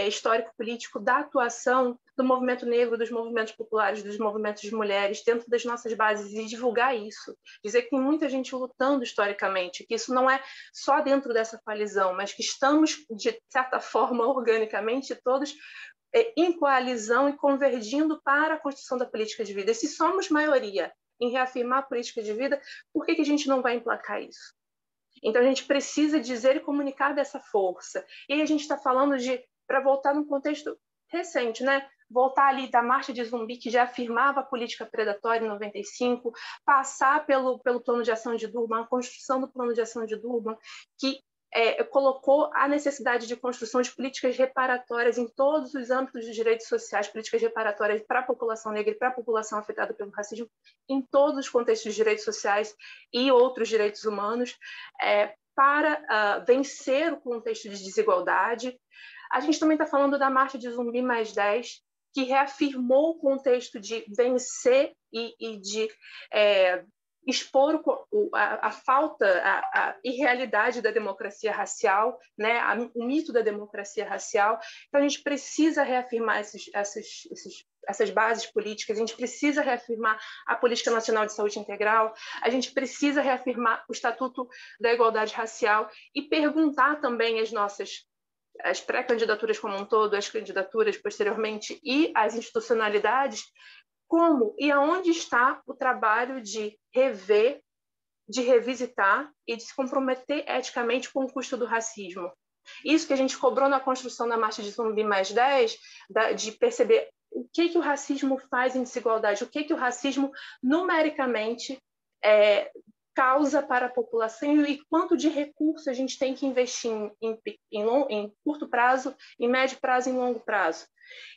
histórico político, da atuação do movimento negro, dos movimentos populares, dos movimentos de mulheres, dentro das nossas bases, e divulgar isso. Dizer que tem muita gente lutando historicamente, que isso não é só dentro dessa coalizão, mas que estamos, de certa forma, organicamente, todos em coalizão e convergindo para a construção da política de vida. E se somos maioria em reafirmar a política de vida, por que a gente não vai emplacar isso? Então, a gente precisa dizer e comunicar dessa força. E aí a gente está falando para voltar num contexto recente, né? Voltar ali da Marcha de Zumbi, que já afirmava a política predatória em 95, passar pelo Plano de Ação de Durban, a construção do Plano de Ação de Durban, que colocou a necessidade de construção de políticas reparatórias em todos os âmbitos dos direitos sociais, políticas reparatórias para a população negra e para a população afetada pelo racismo, em todos os contextos de direitos sociais e outros direitos humanos, para vencer o contexto de desigualdade. A gente também está falando da Marcha de Zumbi mais 10, que reafirmou o contexto de vencer e de expor a falta, a irrealidade da democracia racial, né? O mito da democracia racial. Então, a gente precisa reafirmar essas bases políticas, a gente precisa reafirmar a Política Nacional de Saúde Integral, a gente precisa reafirmar o Estatuto da Igualdade Racial e perguntar também as pré-candidaturas como um todo, as candidaturas posteriormente e as institucionalidades, como e aonde está o trabalho de rever, de revisitar e de se comprometer eticamente com o custo do racismo. Isso que a gente cobrou na construção da Marcha de Zumbi mais 10, de perceber o que o racismo faz em desigualdade, o que o racismo numericamente causa para a população e quanto de recurso a gente tem que investir em curto prazo, em médio prazo e em longo prazo.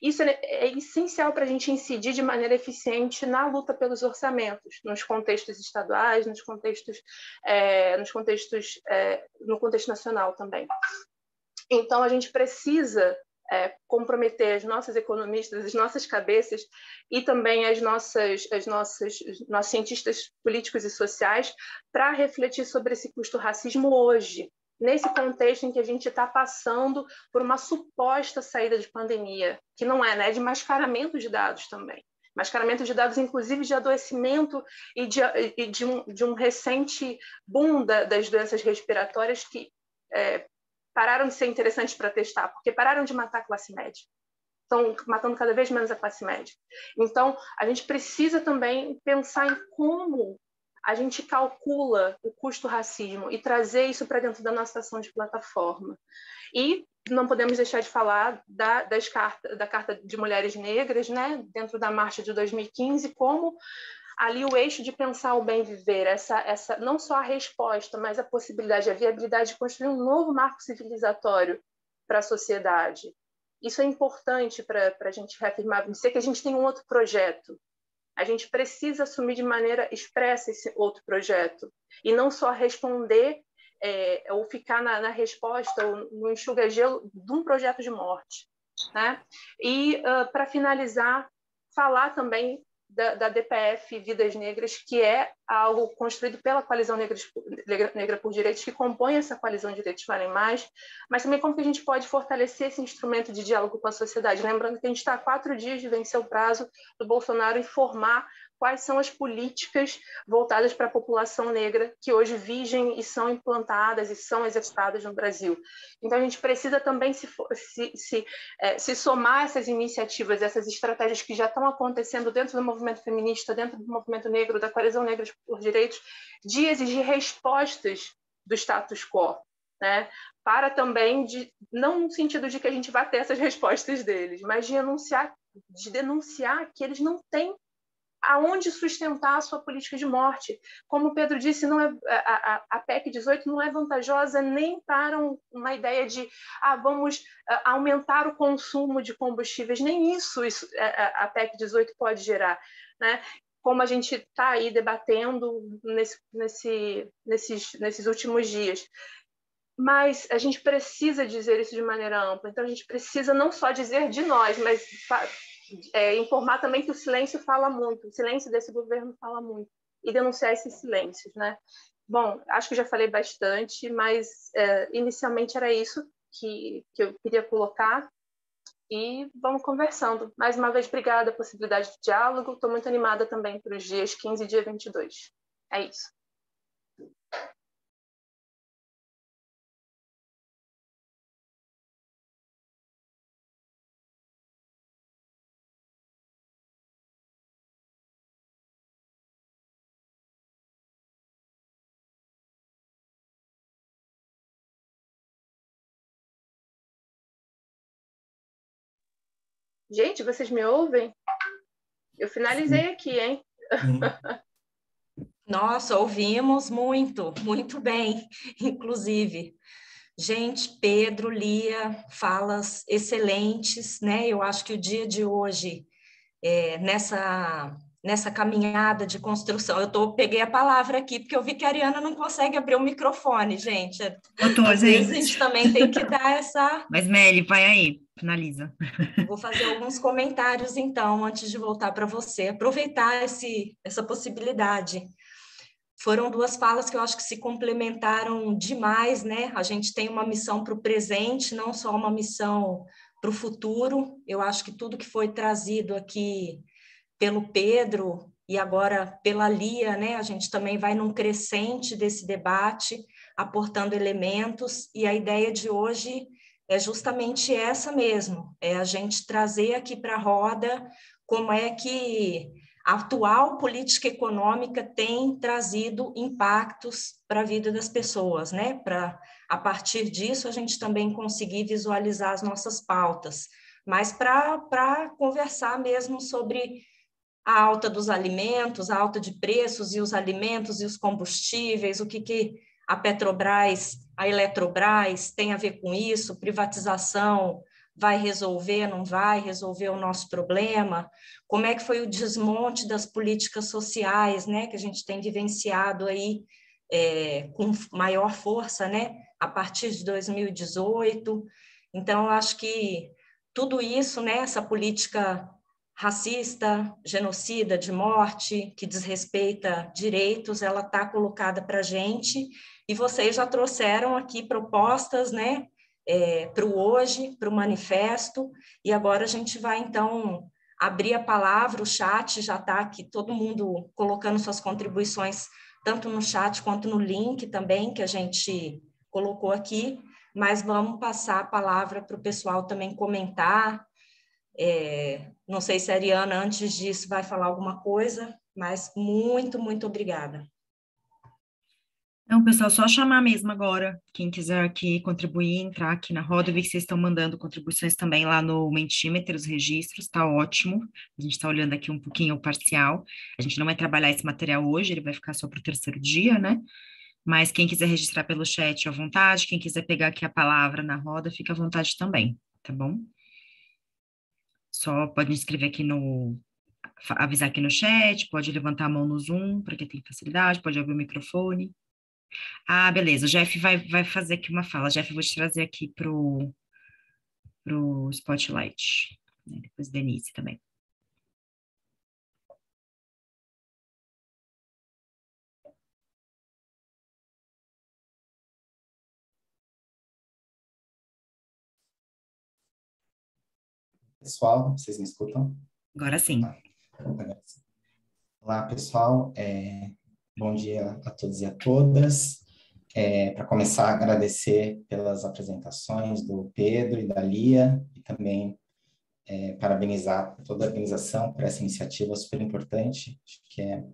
Isso é essencial para a gente incidir de maneira eficiente na luta pelos orçamentos, nos contextos estaduais, no contexto nacional também. Então, a gente precisa comprometer as nossas economistas, as nossas cabeças e também os nossos cientistas políticos e sociais para refletir sobre esse custo racismo hoje, nesse contexto em que a gente está passando por uma suposta saída de pandemia, que não é, né? De mascaramento de dados também. Mascaramento de dados, inclusive, de adoecimento e de um recente boom das doenças respiratórias que pararam de ser interessantes para testar, porque pararam de matar a classe média. Estão matando cada vez menos a classe média. Então, a gente precisa também pensar em como a gente calcula o custo racismo e trazer isso para dentro da nossa ação de plataforma. E não podemos deixar de falar da Carta de Mulheres Negras, né, dentro da Marcha de 2015, como ali o eixo de pensar o bem viver, essa não só a resposta, mas a possibilidade, a viabilidade de construir um novo marco civilizatório para a sociedade. Isso é importante para a gente reafirmar, dizer que a gente tem um outro projeto. A gente precisa assumir de maneira expressa esse outro projeto e não só responder ou ficar na resposta ou no enxuga-gelo de um projeto de morte, né? E, para finalizar, falar também da DPF Vidas Negras, que é algo construído pela Coalizão Negra por Direitos, que compõe essa coalizão de Direitos Valem Mais, mas também como que a gente pode fortalecer esse instrumento de diálogo com a sociedade, lembrando que a gente está a 4 dias de vencer o prazo do Bolsonaro informar quais são as políticas voltadas para a população negra que hoje vigem e são implantadas e são executadas no Brasil. Então, a gente precisa também se somar a essas iniciativas, essas estratégias que já estão acontecendo dentro do movimento feminista, dentro do movimento negro, da Coalizão Negra por Direitos, de exigir respostas do status quo, né? Para também, não no sentido de que a gente vai ter essas respostas deles, mas de enunciar de denunciar que eles não têm aonde sustentar a sua política de morte. Como o Pedro disse, não é, a PEC 18 não é vantajosa nem para uma ideia de vamos aumentar o consumo de combustíveis, nem isso a PEC 18 pode gerar, né? Como a gente está aí debatendo nesses últimos dias. Mas a gente precisa dizer isso de maneira ampla. Então, a gente precisa não só dizer de nós, mas informar também que o silêncio fala muito, o silêncio desse governo fala muito, e denunciar esses silêncios, né? Bom, acho que já falei bastante, mas inicialmente era isso que eu queria colocar, e vamos conversando. Mais uma vez, obrigada pela possibilidade de diálogo, estou muito animada também para os dias 15 e dia 22. É isso. Gente, vocês me ouvem? Eu finalizei aqui, hein? Nossa, ouvimos muito, muito bem, inclusive. Gente, Pedro, Lia, falas excelentes, né? Eu acho que o dia de hoje, nessa caminhada de construção, peguei a palavra aqui, porque eu vi que a Ariana não consegue abrir o microfone, gente. Às vezes a gente também tem que dar essa... Mas, Meli, vai aí, finaliza. Vou fazer alguns comentários, então, antes de voltar para você. Aproveitar essa possibilidade. Foram duas falas que eu acho que se complementaram demais, né? A gente tem uma missão para o presente, não só uma missão para o futuro. Eu acho que tudo que foi trazido aqui pelo Pedro e agora pela Lia, né? A gente também vai num crescente desse debate, aportando elementos, e a ideia de hoje é justamente essa mesmo, é a gente trazer aqui para a roda como é que a atual política econômica tem trazido impactos para a vida das pessoas, né? Para, a partir disso, a gente também conseguir visualizar as nossas pautas, mas para conversar mesmo sobre a alta dos alimentos, a alta de preços e os alimentos e os combustíveis, o que a Petrobras, a Eletrobras tem a ver com isso, privatização vai resolver, não vai resolver o nosso problema, como é que foi o desmonte das políticas sociais, né, que a gente tem vivenciado aí com maior força, né, a partir de 2018. Então, eu acho que tudo isso, né, essa política racista, genocida, de morte, que desrespeita direitos, ela está colocada para a gente, e vocês já trouxeram aqui propostas, né, para o hoje, para o manifesto, e agora a gente vai, então, abrir a palavra, o chat já está aqui, todo mundo colocando suas contribuições, tanto no chat quanto no link também, que a gente colocou aqui, mas vamos passar a palavra para o pessoal também comentar. Não sei se a Ariana, antes disso, vai falar alguma coisa, mas muito, muito obrigada. Não, pessoal, só chamar mesmo agora, quem quiser aqui contribuir, entrar aqui na roda, eu vi que vocês estão mandando contribuições também lá no Mentimeter, os registros, tá ótimo, a gente está olhando aqui um pouquinho o parcial, a gente não vai trabalhar esse material hoje, ele vai ficar só para o terceiro dia, né, mas quem quiser registrar pelo chat, à vontade, quem quiser pegar aqui a palavra na roda, fica à vontade também, tá bom? Só pode escrever aqui avisar aqui no chat, pode levantar a mão no Zoom, para quem tem facilidade, pode abrir o microfone. Ah, beleza, o Jeff vai fazer aqui uma fala. Jeff, eu vou te trazer aqui pro Spotlight, né? Depois Denise também. Pessoal, vocês me escutam? Agora sim. Olá, pessoal. Bom dia a todos e a todas. Para começar, agradecer pelas apresentações do Pedro e da Lia, e também parabenizar toda a organização por essa iniciativa super importante, acho que é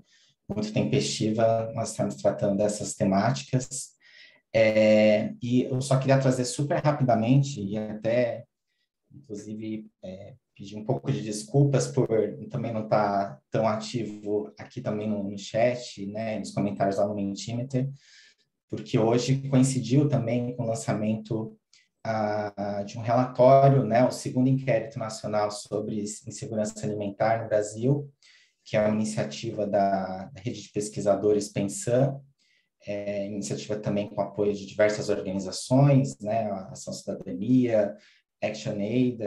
muito tempestiva, nós estamos tratando dessas temáticas. E eu só queria trazer super rapidamente, e até inclusive, pedir um pouco de desculpas por também não estar tão ativo aqui também no chat, né, nos comentários lá no Mentimeter, porque hoje coincidiu também com o lançamento de um relatório, né, o segundo inquérito nacional sobre insegurança alimentar no Brasil, que é uma iniciativa da rede de pesquisadores Pensan, iniciativa também com apoio de diversas organizações, né, a Ação Cidadania, ActionAid,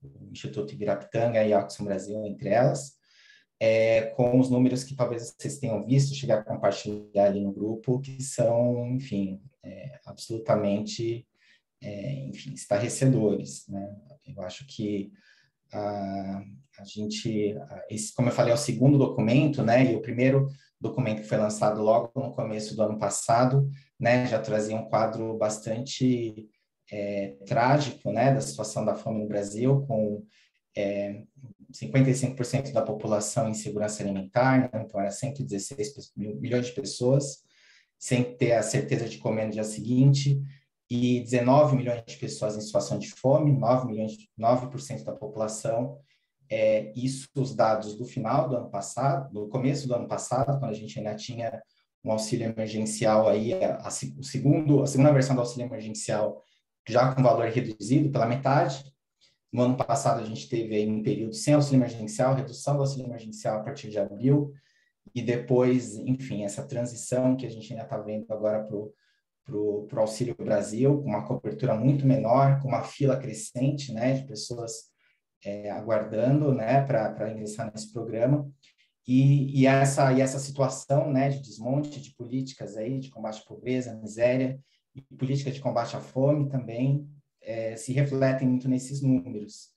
o Instituto Ibirapitanga e a Oxfam Brasil, entre elas, com os números que talvez vocês tenham visto, chegar a compartilhar ali no grupo, que são, enfim, absolutamente, enfim, estarrecedores, né? Eu acho que a gente, como eu falei, é o segundo documento, né? E o primeiro documento que foi lançado logo no começo do ano passado, né? Já trazia um quadro bastante trágico, né? Da situação da fome no Brasil, com 55% da população em segurança alimentar, né? Então era 116 milhões de pessoas sem ter a certeza de comer no dia seguinte, e 19 milhões de pessoas em situação de fome, 9% da população. Isso os dados do final do ano passado, do começo do ano passado, quando a gente ainda tinha um auxílio emergencial aí, a segunda versão do auxílio emergencial já com valor reduzido pela metade. No ano passado a gente teve aí um período sem auxílio emergencial, redução do auxílio emergencial a partir de abril, e depois, enfim, essa transição que a gente ainda está vendo agora para o Auxílio Brasil, com uma cobertura muito menor, com uma fila crescente, né, de pessoas aguardando, né, para ingressar nesse programa, e essa situação, né, de desmonte de políticas aí, de combate à pobreza, à miséria, e política de combate à fome também se refletem muito nesses números.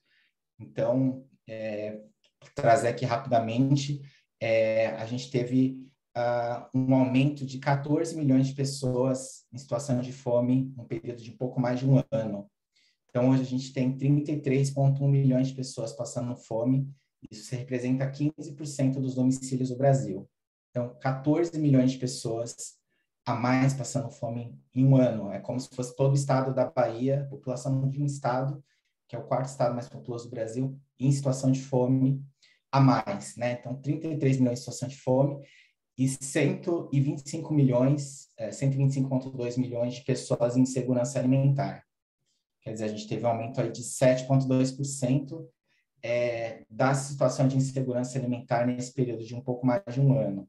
Então, trazer aqui rapidamente, a gente teve um aumento de 14 milhões de pessoas em situação de fome num período de pouco mais de um ano. Então, hoje a gente tem 33,1 milhões de pessoas passando fome, isso representa 15% dos domicílios do Brasil. Então, 14 milhões de pessoas a mais passando fome em um ano. É como se fosse todo o estado da Bahia, a população de um estado, que é o quarto estado mais populoso do Brasil, em situação de fome a mais, né? Então, 33 milhões em situação de fome e 125 milhões, 125,2 milhões de pessoas em insegurança alimentar. Quer dizer, a gente teve um aumento aí de 7,2% da situação de insegurança alimentar nesse período de um pouco mais de um ano.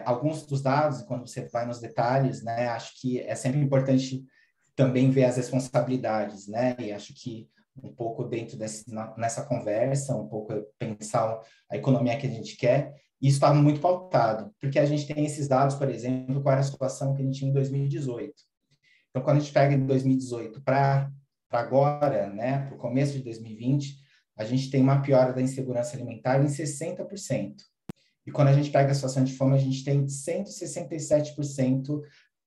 Alguns dos dados, quando você vai nos detalhes, né, acho que é sempre importante também ver as responsabilidades, né, e acho que um pouco dentro nessa conversa, um pouco pensar a economia que a gente quer, isso está muito pautado, porque a gente tem esses dados, por exemplo, qual era a situação que a gente tinha em 2018. Então, quando a gente pega em 2018 para agora, né, para o começo de 2020, a gente tem uma piora da insegurança alimentar em 60%. E quando a gente pega a situação de fome, a gente tem 167%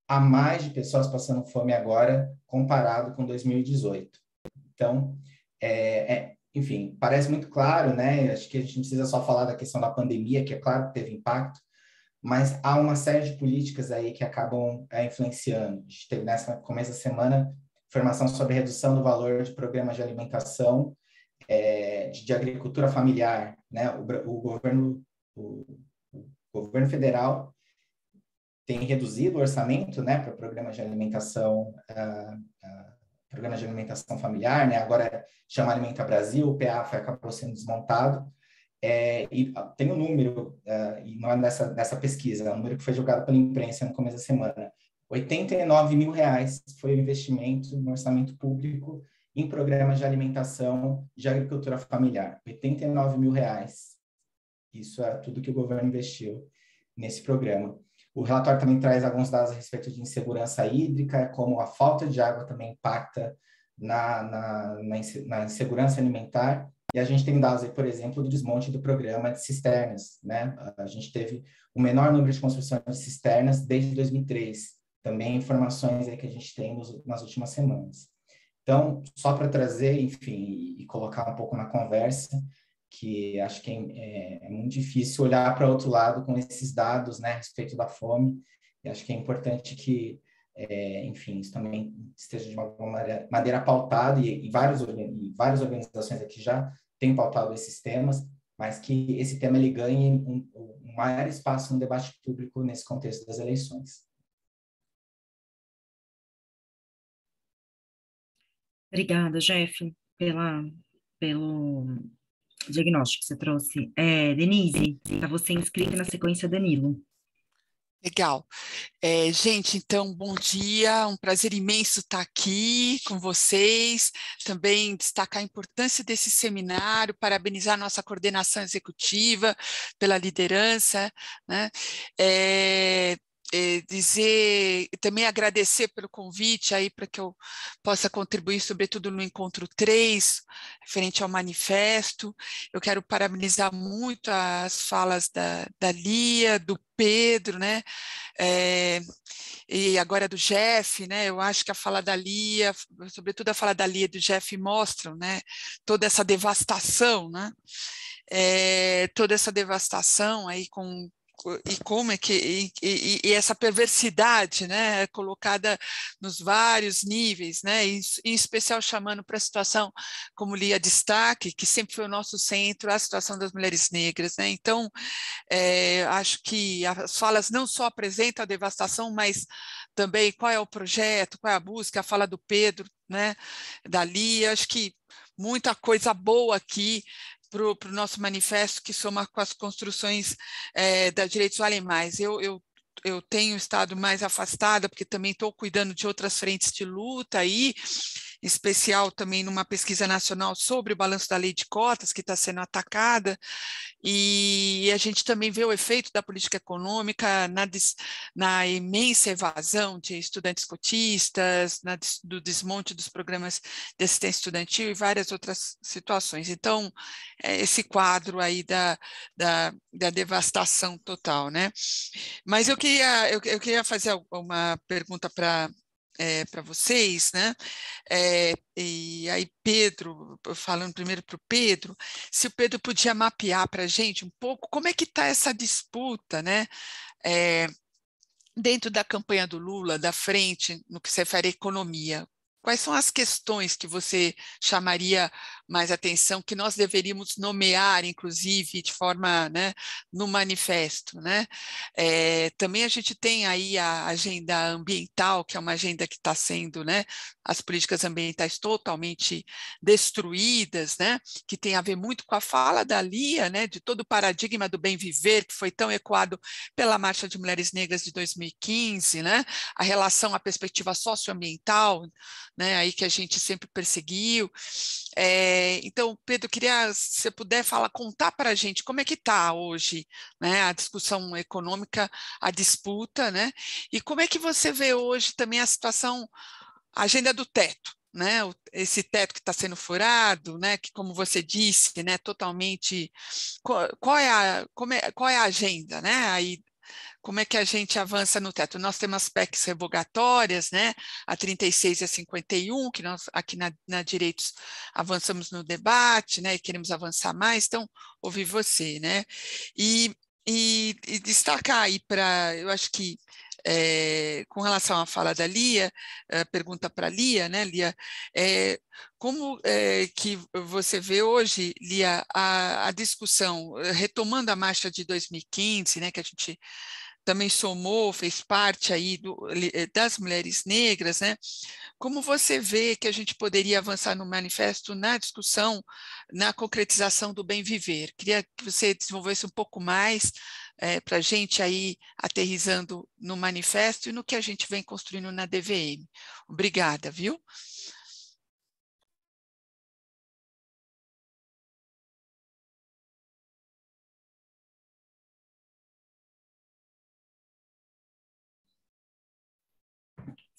a mais de pessoas passando fome agora, comparado com 2018. Então, enfim, parece muito claro, né? Acho que a gente não precisa só falar da questão da pandemia, que é claro que teve impacto, mas há uma série de políticas aí que acabam influenciando. A gente teve nessa começo da semana informação sobre redução do valor de programas de alimentação, de agricultura familiar, né? O governo federal tem reduzido o orçamento, né, para programas de alimentação, familiar, né? Agora chama Alimenta Brasil, o PA acabou sendo desmontado. E tem um número, e não é nessa pesquisa, é um número que foi jogado pela imprensa no começo da semana. 89 mil reais foi o investimento no orçamento público em programas de alimentação de agricultura familiar. 89 mil reais. Isso é tudo que o governo investiu nesse programa. O relatório também traz alguns dados a respeito de insegurança hídrica, como a falta de água também impacta na insegurança alimentar. E a gente tem dados aí, por exemplo, do desmonte do programa de cisternas, né? A gente teve o menor número de construções de cisternas desde 2003. Também informações aí que a gente tem nas últimas semanas. Então, só para trazer, enfim, e colocar um pouco na conversa, que acho que é muito difícil olhar para outro lado com esses dados, né, a respeito da fome. E acho que é importante que enfim, isso também esteja de uma maneira pautada, e várias organizações aqui já têm pautado esses temas, mas que esse tema ele ganhe um maior espaço no debate público nesse contexto das eleições. Obrigada, Jeff, pelo diagnóstico que você trouxe. Denise, está você inscrita na sequência Danilo. Legal. Gente, então, bom dia, um prazer imenso estar aqui com vocês, também destacar a importância desse seminário, parabenizar a nossa coordenação executiva pela liderança, né? Também agradecer pelo convite aí para que eu possa contribuir, sobretudo no Encontro 3, referente ao manifesto. Eu quero parabenizar muito as falas da Lia, do Pedro, né? E agora do Jeff, né? Eu acho que a fala da Lia, sobretudo a fala da Lia e do Jeff, mostram, né, toda essa devastação, né? Toda essa devastação aí e como é que e essa perversidade, né, colocada nos vários níveis, né, em especial chamando para a situação, como Lia destaque, que sempre foi o nosso centro, a situação das mulheres negras, né. Então, acho que as falas não só apresentam a devastação, mas também qual é o projeto, qual é a busca, a fala do Pedro, né, da Lia, acho que muita coisa boa aqui para o nosso manifesto, que soma com as construções da Direitos Valem Mais. Eu tenho estado mais afastada, porque também estou cuidando de outras frentes de luta aí, em especial também numa pesquisa nacional sobre o balanço da lei de cotas, que está sendo atacada, e a gente também vê o efeito da política econômica na imensa evasão de estudantes cotistas, do desmonte dos programas de assistência estudantil e várias outras situações. Então, esse quadro aí da devastação total, né? Mas eu queria fazer uma pergunta para vocês, né? E aí, Pedro, falando primeiro para o Pedro, se o Pedro podia mapear para a gente um pouco como é que está essa disputa, né? Dentro da campanha do Lula, da frente, no que se refere à economia. Quais são as questões que você chamaria mais atenção, que nós deveríamos nomear, inclusive, de forma, né, no manifesto, né? Também a gente tem aí a agenda ambiental, que é uma agenda que está sendo, né, as políticas ambientais totalmente destruídas, né, que tem a ver muito com a fala da Lia, né, de todo o paradigma do bem viver, que foi tão ecoado pela Marcha de Mulheres Negras de 2015, né, a relação à perspectiva socioambiental, né, aí que a gente sempre perseguiu. Então, Pedro, queria, se você puder contar para a gente como é que está hoje, né, a discussão econômica, a disputa, né, e como é que você vê hoje também a situação, a agenda do teto, né, esse teto que está sendo furado, né, que, como você disse, né, totalmente, qual é a agenda, né, aí, como é que a gente avança no teto? Nós temos as PECs revogatórias, né? A 36 e a 51, que nós aqui na Direitos avançamos no debate, né? E queremos avançar mais, então, ouvir você, né? E destacar aí eu acho que com relação à fala da Lia, pergunta para a Lia, né, Lia, como que você vê hoje, Lia, a discussão, retomando a marcha de 2015, né, que a gente também somou, fez parte aí das mulheres negras, né? Como você vê que a gente poderia avançar no manifesto, na discussão, na concretização do bem viver? Queria que você desenvolvesse um pouco mais para a gente aí aterrissando no manifesto e no que a gente vem construindo na DVM. Obrigada, viu?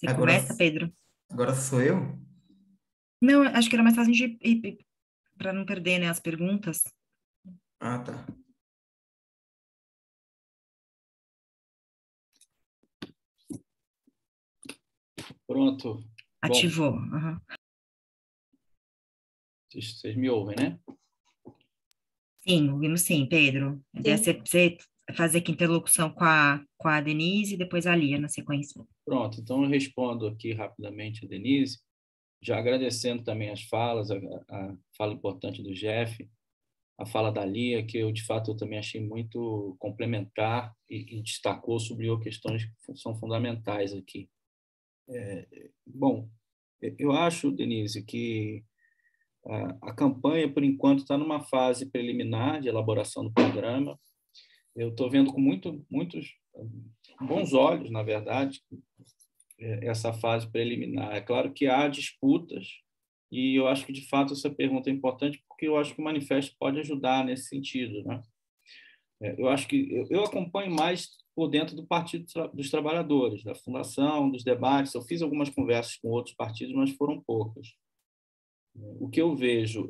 Você começa, Pedro? Agora sou eu? Não, acho que era mais fácil de ir para não perder, né, as perguntas. Ah, tá. Pronto. Ativou. Bom, uhum. Vocês me ouvem, né? Sim, ouvimos sim, Pedro. Sim. Você fazer aqui interlocução com a Denise e depois a Lia na sequência. Pronto, então eu respondo aqui rapidamente a Denise, já agradecendo também as falas, a fala importante do Jeff, a fala da Lia, que eu, de fato, eu também achei muito complementar e destacou, subiu questões que são fundamentais aqui. Bom, eu acho, Denise, que a campanha, por enquanto, está numa fase preliminar de elaboração do programa. Eu estou vendo com muitos bons olhos, na verdade, essa fase preliminar. É claro que há disputas, e eu acho que, de fato, essa pergunta é importante, porque eu acho que o manifesto pode ajudar nesse sentido, né? Eu acho que eu acompanho mais por dentro do Partido dos Trabalhadores, da fundação, dos debates. Eu fiz algumas conversas com outros partidos, mas foram poucas. O que eu vejo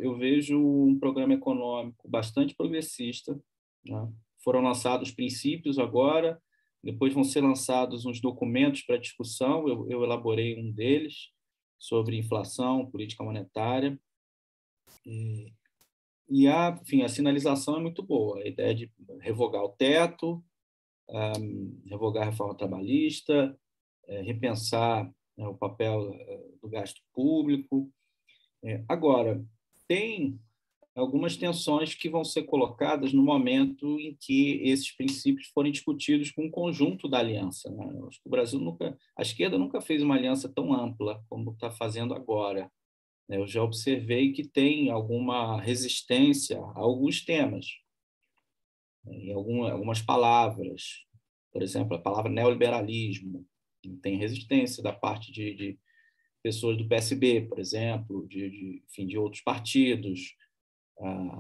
um programa econômico bastante progressista, né? Foram lançados princípios agora, depois vão ser lançados uns documentos para discussão, eu elaborei um deles, sobre inflação, política monetária, enfim, a sinalização é muito boa, a ideia de revogar o teto, revogar a reforma trabalhista, repensar o papel do gasto público. Agora, tem algumas tensões que vão ser colocadas no momento em que esses princípios forem discutidos com o conjunto da aliança, né? Eu acho que o Brasil a esquerda nunca fez uma aliança tão ampla como está fazendo agora. Eu já observei que tem alguma resistência a alguns temas, em algumas palavras. Por exemplo, a palavra neoliberalismo tem resistência da parte de pessoas do PSB, por exemplo, enfim, de outros partidos.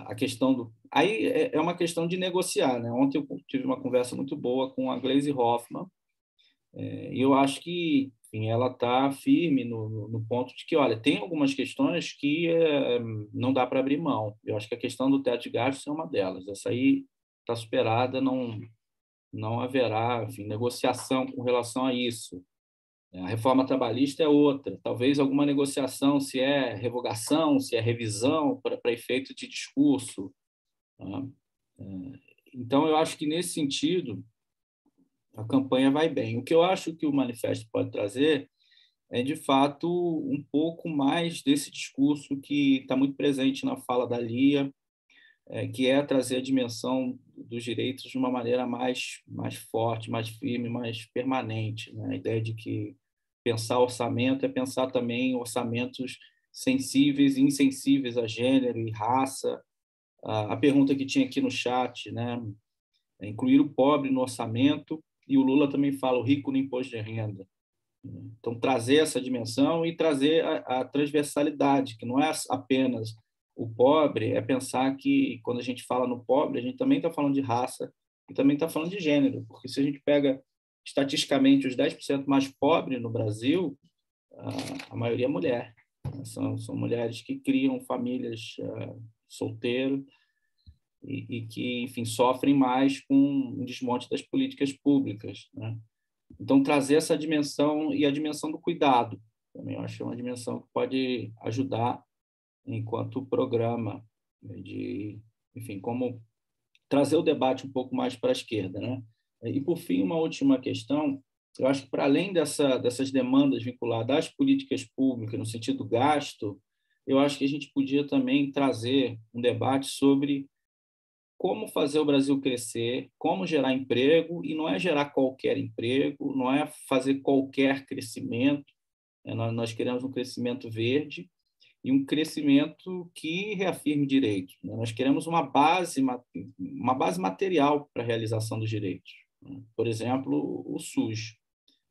A questão aí é uma questão de negociar, né? Ontem eu tive uma conversa muito boa com a Gleisi Hoffmann, e eu acho que, enfim, ela está firme no ponto de que, olha, tem algumas questões que não dá para abrir mão. Eu acho que a questão do teto de gastos é uma delas. Essa aí está superada, não haverá, enfim, negociação com relação a isso. A reforma trabalhista é outra. Talvez alguma negociação, se é revogação, se é revisão, para efeito de discurso. Tá? Então, eu acho que, nesse sentido, a campanha vai bem. O que eu acho que o manifesto pode trazer é, de fato, um pouco mais desse discurso que está muito presente na fala da Lia, que é trazer a dimensão dos direitos de uma maneira mais forte, mais firme, mais permanente, né? A ideia de que pensar orçamento é pensar também orçamentos sensíveis e insensíveis a gênero e raça. A pergunta que tinha aqui no chat, né? Incluir o pobre no orçamento, e o Lula também fala o rico no imposto de renda. Então, trazer essa dimensão e trazer a transversalidade, que não é apenas o pobre, é pensar que, quando a gente fala no pobre, a gente também está falando de raça e também está falando de gênero, porque se a gente pega, estatisticamente, os 10% mais pobres no Brasil, a maioria é mulher. São mulheres que criam famílias solteiras e que, enfim, sofrem mais com o desmonte das políticas públicas, né? Então, trazer essa dimensão e a dimensão do cuidado, também eu acho que é uma dimensão que pode ajudar enquanto programa, enfim, como trazer o debate um pouco mais para a esquerda, né? E, por fim, uma última questão, eu acho que, para além dessas demandas vinculadas às políticas públicas, no sentido do gasto, eu acho que a gente podia também trazer um debate sobre como fazer o Brasil crescer, como gerar emprego, e não é gerar qualquer emprego, não é fazer qualquer crescimento. Nós queremos um crescimento verde e um crescimento que reafirme direitos. Nós queremos uma base material para a realização dos direitos. Por exemplo, o SUS.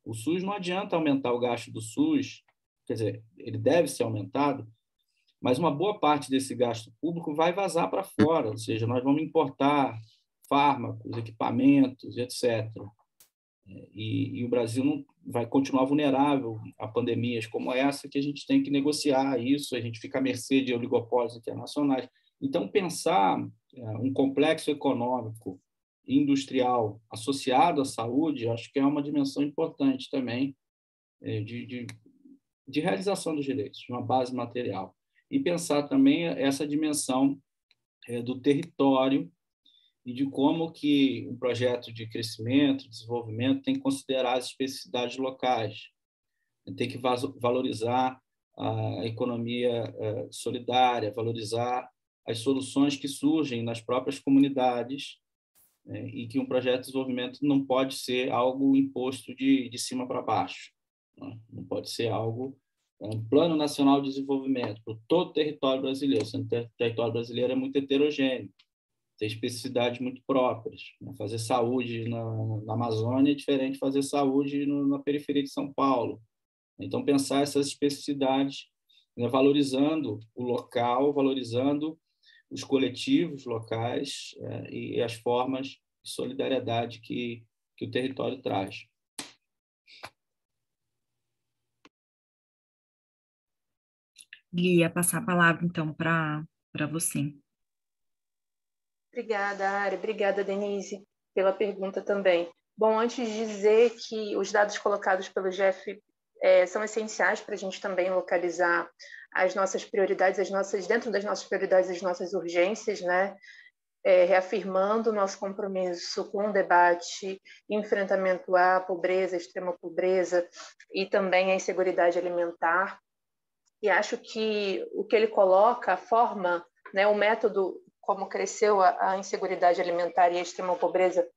O SUS não adianta aumentar o gasto do SUS, quer dizer, ele deve ser aumentado, mas uma boa parte desse gasto público vai vazar para fora, ou seja, nós vamos importar fármacos, equipamentos, etc. E o Brasil não vai continuar vulnerável a pandemias como essa, que a gente tem que negociar isso, a gente fica à mercê de oligopólios internacionais. Então, pensar um complexo econômico e industrial associado à saúde, acho que é uma dimensão importante também de realização dos direitos, de uma base material. E pensar também essa dimensão do território e de como que um projeto de crescimento, desenvolvimento, tem que considerar as especificidades locais, tem que valorizar a economia solidária, valorizar as soluções que surgem nas próprias comunidades, e que um projeto de desenvolvimento não pode ser algo imposto de cima para baixo, não pode ser algo, um plano nacional de desenvolvimento para todo o território brasileiro, sendo que o território brasileiro é muito heterogêneo, tem especificidades muito próprias. Fazer saúde na Amazônia é diferente de fazer saúde na periferia de São Paulo. Então, pensar essas especificidades, valorizando o local, valorizando os coletivos locais e as formas de solidariedade que o território traz. Lia, passar a palavra, então, para você. Obrigada, Ari. Obrigada, Denise, pela pergunta também. Bom, antes de dizer que os dados colocados pelo Jeff são essenciais para a gente também localizar as nossas prioridades, dentro das nossas prioridades, as nossas urgências, né? Reafirmando o nosso compromisso com o debate e enfrentamento à pobreza, à extrema pobreza e também à inseguridade alimentar. E acho que o que ele coloca, a forma, né, o método, como cresceu a inseguridade alimentar e a extrema pobreza,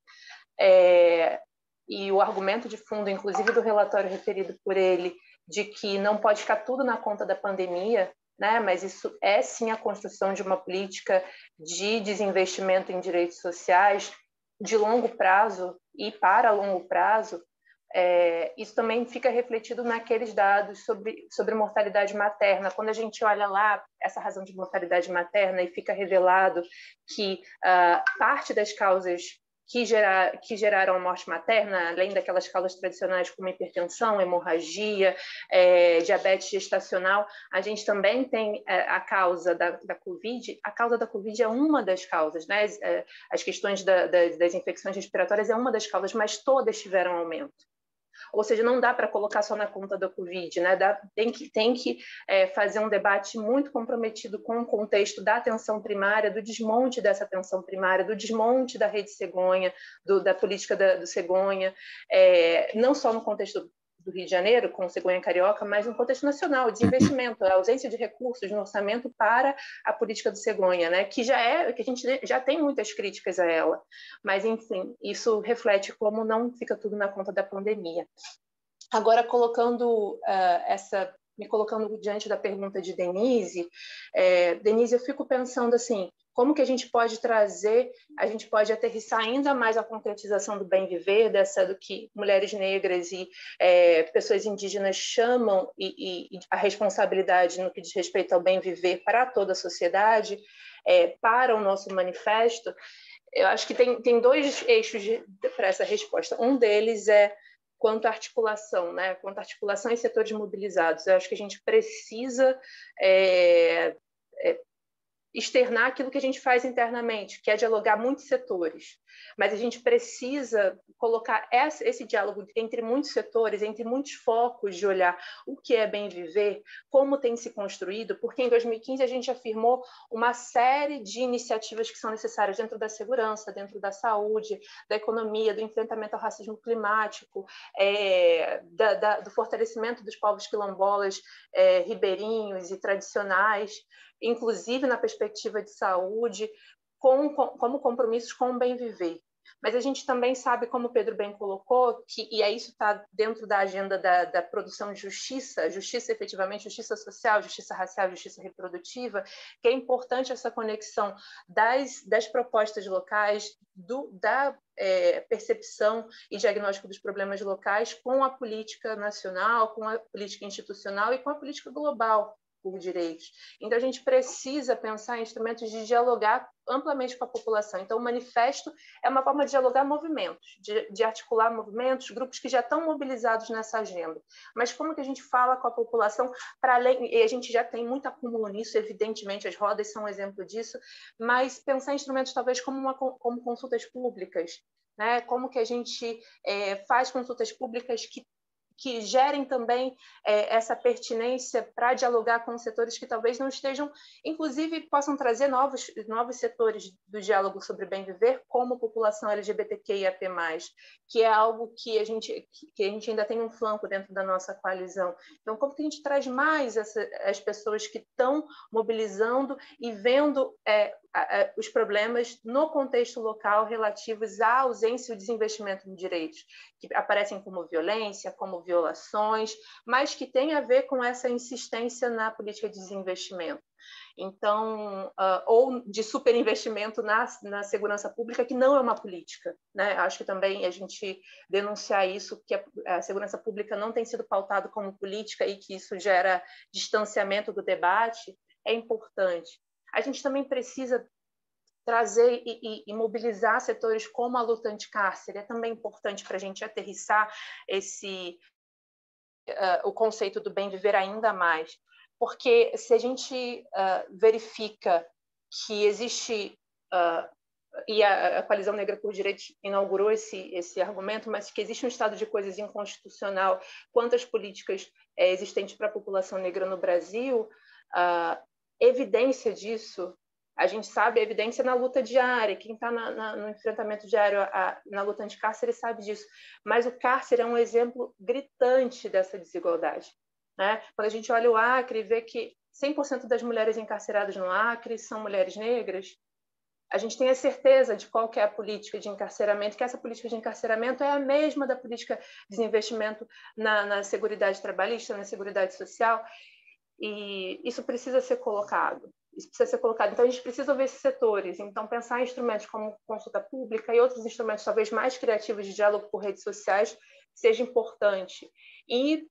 e o argumento de fundo, inclusive do relatório referido por ele, de que não pode ficar tudo na conta da pandemia, né? Mas isso é sim a construção de uma política de desinvestimento em direitos sociais de longo prazo e para longo prazo. Isso também fica refletido naqueles dados sobre mortalidade materna. Quando a gente olha lá essa razão de mortalidade materna e fica revelado que parte das causas que geraram a morte materna, além daquelas causas tradicionais como hipertensão, hemorragia, diabetes gestacional, a gente também tem a causa da Covid. A causa da Covid é uma das causas, né? As questões das infecções respiratórias é uma das causas, mas todas tiveram aumento. Ou seja, não dá para colocar só na conta da Covid, né? Tem que fazer um debate muito comprometido com o contexto da atenção primária, do desmonte dessa atenção primária, do desmonte da rede cegonha, da política do cegonha, não só no contexto do Rio de Janeiro, com cegonha carioca, mas no contexto nacional, desinvestimento, a ausência de recursos no orçamento para a política do cegonha, né? Que a gente já tem muitas críticas a ela, mas, enfim, isso reflete como não fica tudo na conta da pandemia. Agora, me colocando diante da pergunta de Denise, Denise, eu fico pensando assim, como que a gente pode aterrissar ainda mais a concretização do bem viver, do que mulheres negras e pessoas indígenas chamam e a responsabilidade no que diz respeito ao bem viver para toda a sociedade, para o nosso manifesto. Eu acho que tem dois eixos para essa resposta. Um deles é quanto à articulação, né? Quanto à articulação em setores mobilizados. Eu acho que a gente precisa externar aquilo que a gente faz internamente, que é dialogar muitos setores. Mas a gente precisa colocar esse diálogo entre muitos setores, entre muitos focos de olhar o que é bem viver, como tem se construído, porque em 2015 a gente afirmou uma série de iniciativas que são necessárias dentro da segurança, dentro da saúde, da economia, do enfrentamento ao racismo climático, do fortalecimento dos povos quilombolas, ribeirinhos e tradicionais, inclusive na perspectiva de saúde, como compromissos com o bem viver. Mas a gente também sabe, como o Pedro bem colocou, e isso está dentro da agenda da produção de justiça efetivamente, justiça social, justiça racial, justiça reprodutiva, que é importante essa conexão das propostas locais, da percepção e diagnóstico dos problemas locais com a política nacional, com a política institucional e com a política global por direitos. Então, a gente precisa pensar em instrumentos de dialogar amplamente com a população. Então, o manifesto é uma forma de dialogar movimentos, de articular movimentos, grupos que já estão mobilizados nessa agenda. Mas como que a gente fala com a população para além... E a gente já tem muito acúmulo nisso, evidentemente, as rodas são um exemplo disso, mas pensar em instrumentos talvez como consultas públicas, né? Como que a gente faz consultas públicas que que gerem também essa pertinência para dialogar com setores que talvez não estejam, inclusive possam trazer novos setores do diálogo sobre bem viver, como a população LGBTQIAP+, que é algo que a gente ainda tem um flanco dentro da nossa coalizão. Então, como que a gente traz mais as pessoas que estão mobilizando e vendo os problemas no contexto local relativos à ausência e o desinvestimento de direitos, que aparecem como violência, como violações, mas que tem a ver com essa insistência na política de desinvestimento. Então, ou de superinvestimento na segurança pública, que não é uma política, né? Acho que também a gente denunciar isso, que a segurança pública não tem sido pautada como política e que isso gera distanciamento do debate, é importante. A gente também precisa trazer e mobilizar setores como a luta anticárcere. É também importante para a gente aterrissar o conceito do bem viver ainda mais. Porque se a gente verifica que existe, e a Coalizão Negra por Direitos inaugurou esse argumento, mas que existe um estado de coisas inconstitucional quanto às políticas existentes para a população negra no Brasil, evidência disso, a gente sabe a evidência na luta diária, quem está no enfrentamento diário na luta anticárcere sabe disso, mas o cárcere é um exemplo gritante dessa desigualdade, né? Quando a gente olha o Acre e vê que 100% das mulheres encarceradas no Acre são mulheres negras, a gente tem a certeza de qual que é a política de encarceramento, que essa política de encarceramento é a mesma da política de desinvestimento na seguridade trabalhista, na seguridade social, e isso precisa ser colocado. Então, a gente precisa ver esses setores. Então, pensar em instrumentos como consulta pública e outros instrumentos talvez mais criativos de diálogo por redes sociais seja importante. E,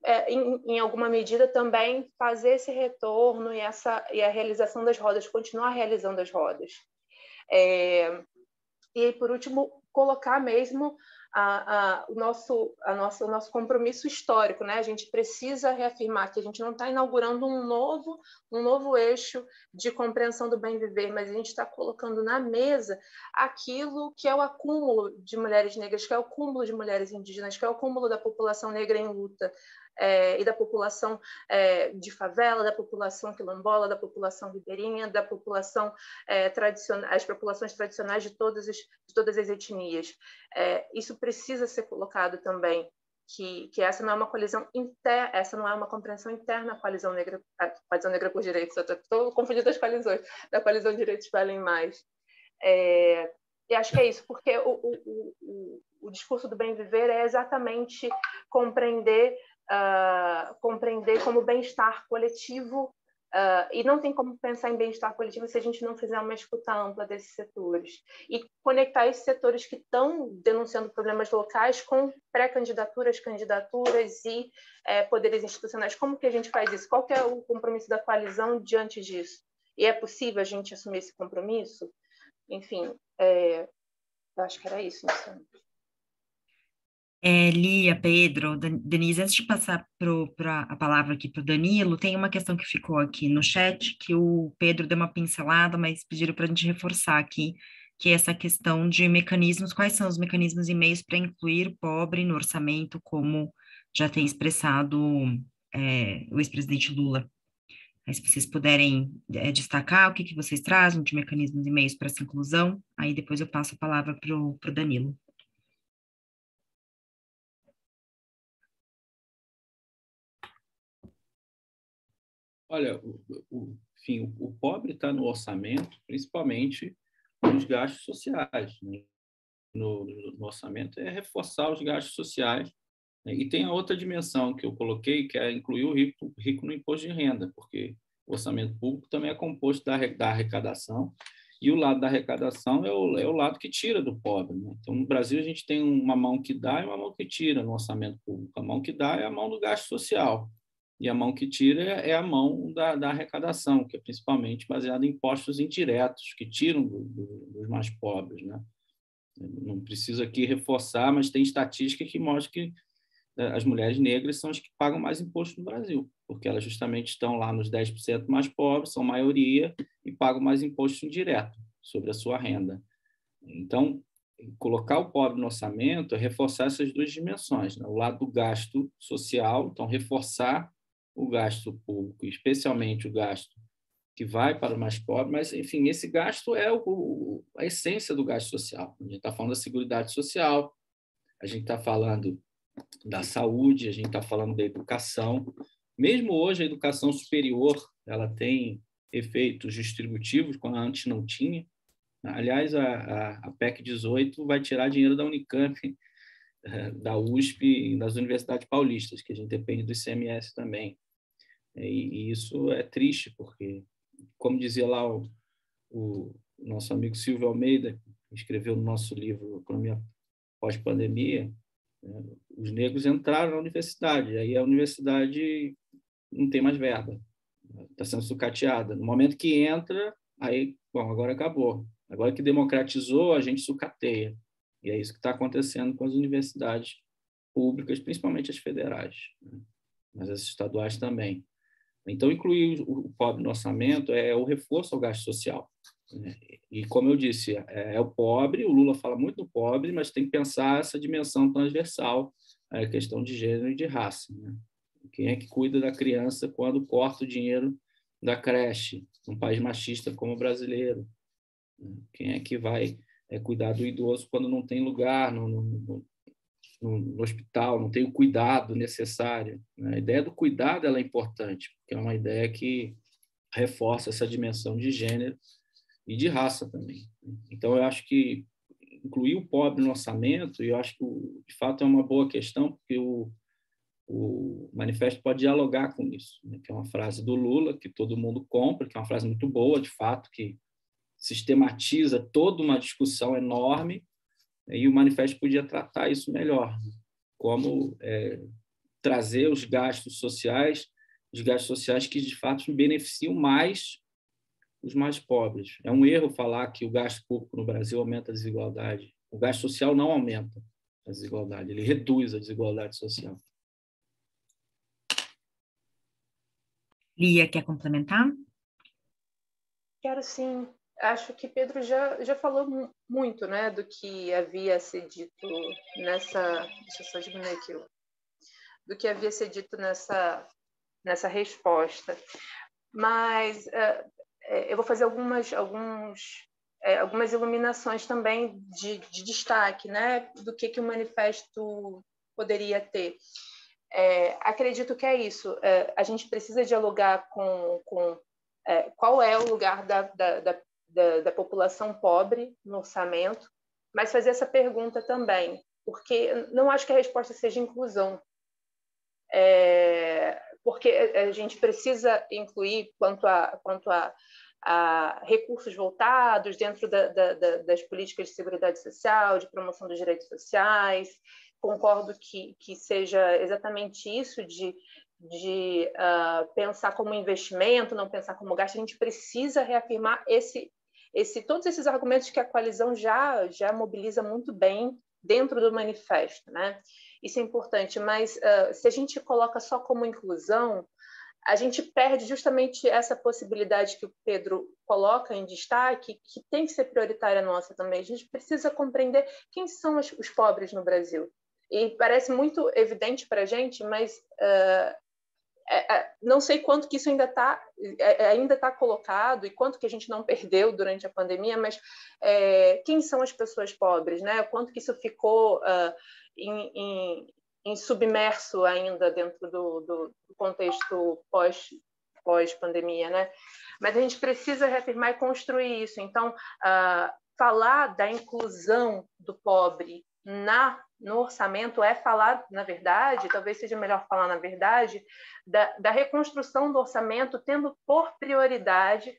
em alguma medida, também fazer esse retorno e a realização das rodas, continuar realizando as rodas. E, por último, colocar mesmo o nosso compromisso histórico, né? A gente precisa reafirmar que a gente não está inaugurando um novo eixo de compreensão do bem viver, mas a gente está colocando na mesa aquilo que é o acúmulo de mulheres negras, que é o cúmulo de mulheres indígenas, que é o cúmulo da população negra em luta, e da população de favela, da população quilombola, da população ribeirinha, da população tradicional, as populações tradicionais de todas as etnias. Isso precisa ser colocado também, que essa não é uma coalizão interna, essa não é uma compreensão interna da Coalizão Negra por Direitos. Eu estou confundindo as coalizões, da Coalizão Direitos Valem Mais. E acho que é isso, porque o discurso do bem viver é exatamente compreender como bem-estar coletivo, e não tem como pensar em bem-estar coletivo se a gente não fizer uma escuta ampla desses setores. E conectar esses setores que estão denunciando problemas locais com pré-candidaturas, candidaturas e poderes institucionais. Como que a gente faz isso? Qual que é o compromisso da coalizão diante disso? E é possível a gente assumir esse compromisso? Enfim, eu acho que era isso. Lia, Pedro, Denise, antes de passar a palavra aqui para o Danilo, tem uma questão que ficou aqui no chat, que o Pedro deu uma pincelada, mas pediram para a gente reforçar aqui, que é essa questão de mecanismos, quais são os mecanismos e meios para incluir o pobre no orçamento, como já tem expressado o ex-presidente Lula. Aí, se vocês puderem destacar o que vocês trazem de mecanismos e meios para essa inclusão, aí depois eu passo a palavra para o Danilo. Olha, enfim, o pobre está no orçamento, principalmente nos gastos sociais, né? No orçamento é reforçar os gastos sociais, né? E tem a outra dimensão que eu coloquei, que é incluir o rico no imposto de renda, porque o orçamento público também é composto da arrecadação, e o lado da arrecadação é o lado que tira do pobre, né? Então, no Brasil, a gente tem uma mão que dá e uma mão que tira no orçamento público. A mão que dá é a mão do gasto social, e a mão que tira é a mão da arrecadação, que é principalmente baseada em impostos indiretos, que tiram dos mais pobres, né? Não preciso aqui reforçar, mas tem estatística que mostra que as mulheres negras são as que pagam mais imposto no Brasil, porque elas justamente estão lá nos 10% mais pobres, são maioria, e pagam mais imposto indireto sobre a sua renda. Então, colocar o pobre no orçamento é reforçar essas duas dimensões, né? O lado do gasto social, então reforçar o gasto público, especialmente o gasto que vai para o mais pobre, mas, enfim, esse gasto é a essência do gasto social. A gente está falando da Seguridade Social, a gente está falando da saúde, a gente está falando da educação. Mesmo hoje, a educação superior ela tem efeitos distributivos, quando antes não tinha. Aliás, a PEC 18 vai tirar dinheiro da Unicamp, da USP e das universidades paulistas, que a gente depende do ICMS também. E isso é triste, porque, como dizia lá o nosso amigo Silvio Almeida, que escreveu no nosso livro Economia Pós-Pandemia, os negros entraram na universidade, aí a universidade não tem mais verba, está sendo sucateada. No momento que entra, aí, bom, agora acabou. Agora que democratizou, a gente sucateia. E é isso que está acontecendo com as universidades públicas, principalmente as federais, né? Mas as estaduais também. Então, incluir o pobre no orçamento é o reforço ao gasto social, né? E, como eu disse, é o pobre, o Lula fala muito do pobre, mas tem que pensar essa dimensão transversal, a questão de gênero e de raça, né? Quem é que cuida da criança quando corta o dinheiro da creche, num país machista como o brasileiro? Quem é que vai cuidar do idoso quando não tem lugar no hospital, não tem o cuidado necessário? A ideia do cuidado ela é importante, porque é uma ideia que reforça essa dimensão de gênero e de raça também. Então, eu acho que incluir o pobre no orçamento, e eu acho que, de fato, é uma boa questão, porque o manifesto pode dialogar com isso, né? Que é uma frase do Lula, que todo mundo compra, que é uma frase muito boa, de fato, que sistematiza toda uma discussão enorme, e o manifesto podia tratar isso melhor, como trazer os gastos sociais que, de fato, beneficiam mais os mais pobres. É um erro falar que o gasto público no Brasil aumenta a desigualdade. O gasto social não aumenta a desigualdade, ele reduz a desigualdade social. Lia, quer complementar? Quero sim. Acho que Pedro já falou muito, né, do que havia sido dito nessa... Deixa eu só diminuir aqui. Do que havia sido dito nessa resposta. Mas eu vou fazer algumas iluminações também de destaque, né, do que o manifesto poderia ter. Acredito que é isso. A gente precisa dialogar com qual é o lugar da população pobre no orçamento, mas fazer essa pergunta também, porque não acho que a resposta seja inclusão. Porque a gente precisa incluir quanto a recursos voltados dentro das políticas de seguridade social, de promoção dos direitos sociais. Concordo que seja exatamente isso, de pensar como investimento, não pensar como gasto. A gente precisa reafirmar todos esses argumentos que a coalizão já mobiliza muito bem dentro do manifesto, né? Isso é importante, mas se a gente coloca só como inclusão, a gente perde justamente essa possibilidade que o Pedro coloca em destaque, que tem que ser prioritária nossa também. A gente precisa compreender quem são os pobres no Brasil. E parece muito evidente para a gente, mas não sei quanto que isso ainda está colocado e quanto que a gente não perdeu durante a pandemia, mas quem são as pessoas pobres, né? Quanto que isso ficou em submerso ainda dentro do contexto pós-pandemia, né? Mas a gente precisa reafirmar e construir isso. Então, falar da inclusão do pobre no orçamento é falar, na verdade, talvez seja melhor falar na verdade, da reconstrução do orçamento, tendo por prioridade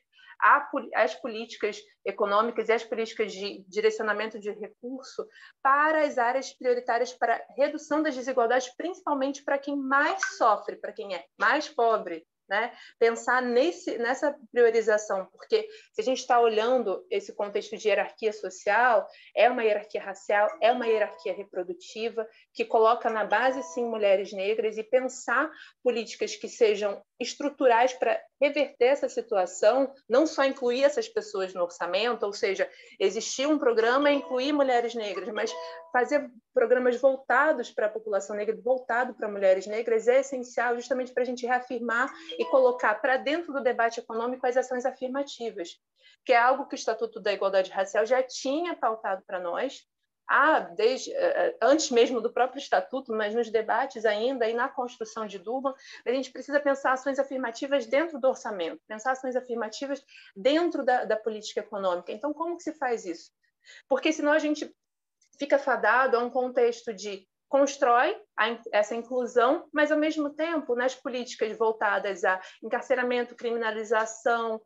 as políticas econômicas e as políticas de direcionamento de recurso para as áreas prioritárias para redução das desigualdades, principalmente para quem mais sofre, para quem é mais pobre, né? Pensar nessa priorização, porque se a gente está olhando esse contexto de hierarquia social, é uma hierarquia racial, é uma hierarquia reprodutiva, que coloca na base, sim, mulheres negras, e pensar políticas que sejam estruturais para reverter essa situação, não só incluir essas pessoas no orçamento, ou seja, existir um programa e incluir mulheres negras, mas fazer programas voltados para a população negra, voltado para mulheres negras, é essencial justamente para a gente reafirmar e colocar para dentro do debate econômico as ações afirmativas, que é algo que o Estatuto da Igualdade Racial já tinha pautado para nós, desde antes mesmo do próprio Estatuto, mas nos debates ainda e na construção de Durban, a gente precisa pensar ações afirmativas dentro do orçamento, pensar ações afirmativas dentro da política econômica. Então, como que se faz isso? Porque senão a gente fica fadado a um contexto de constrói essa inclusão, mas, ao mesmo tempo, nas políticas voltadas a encarceramento, criminalização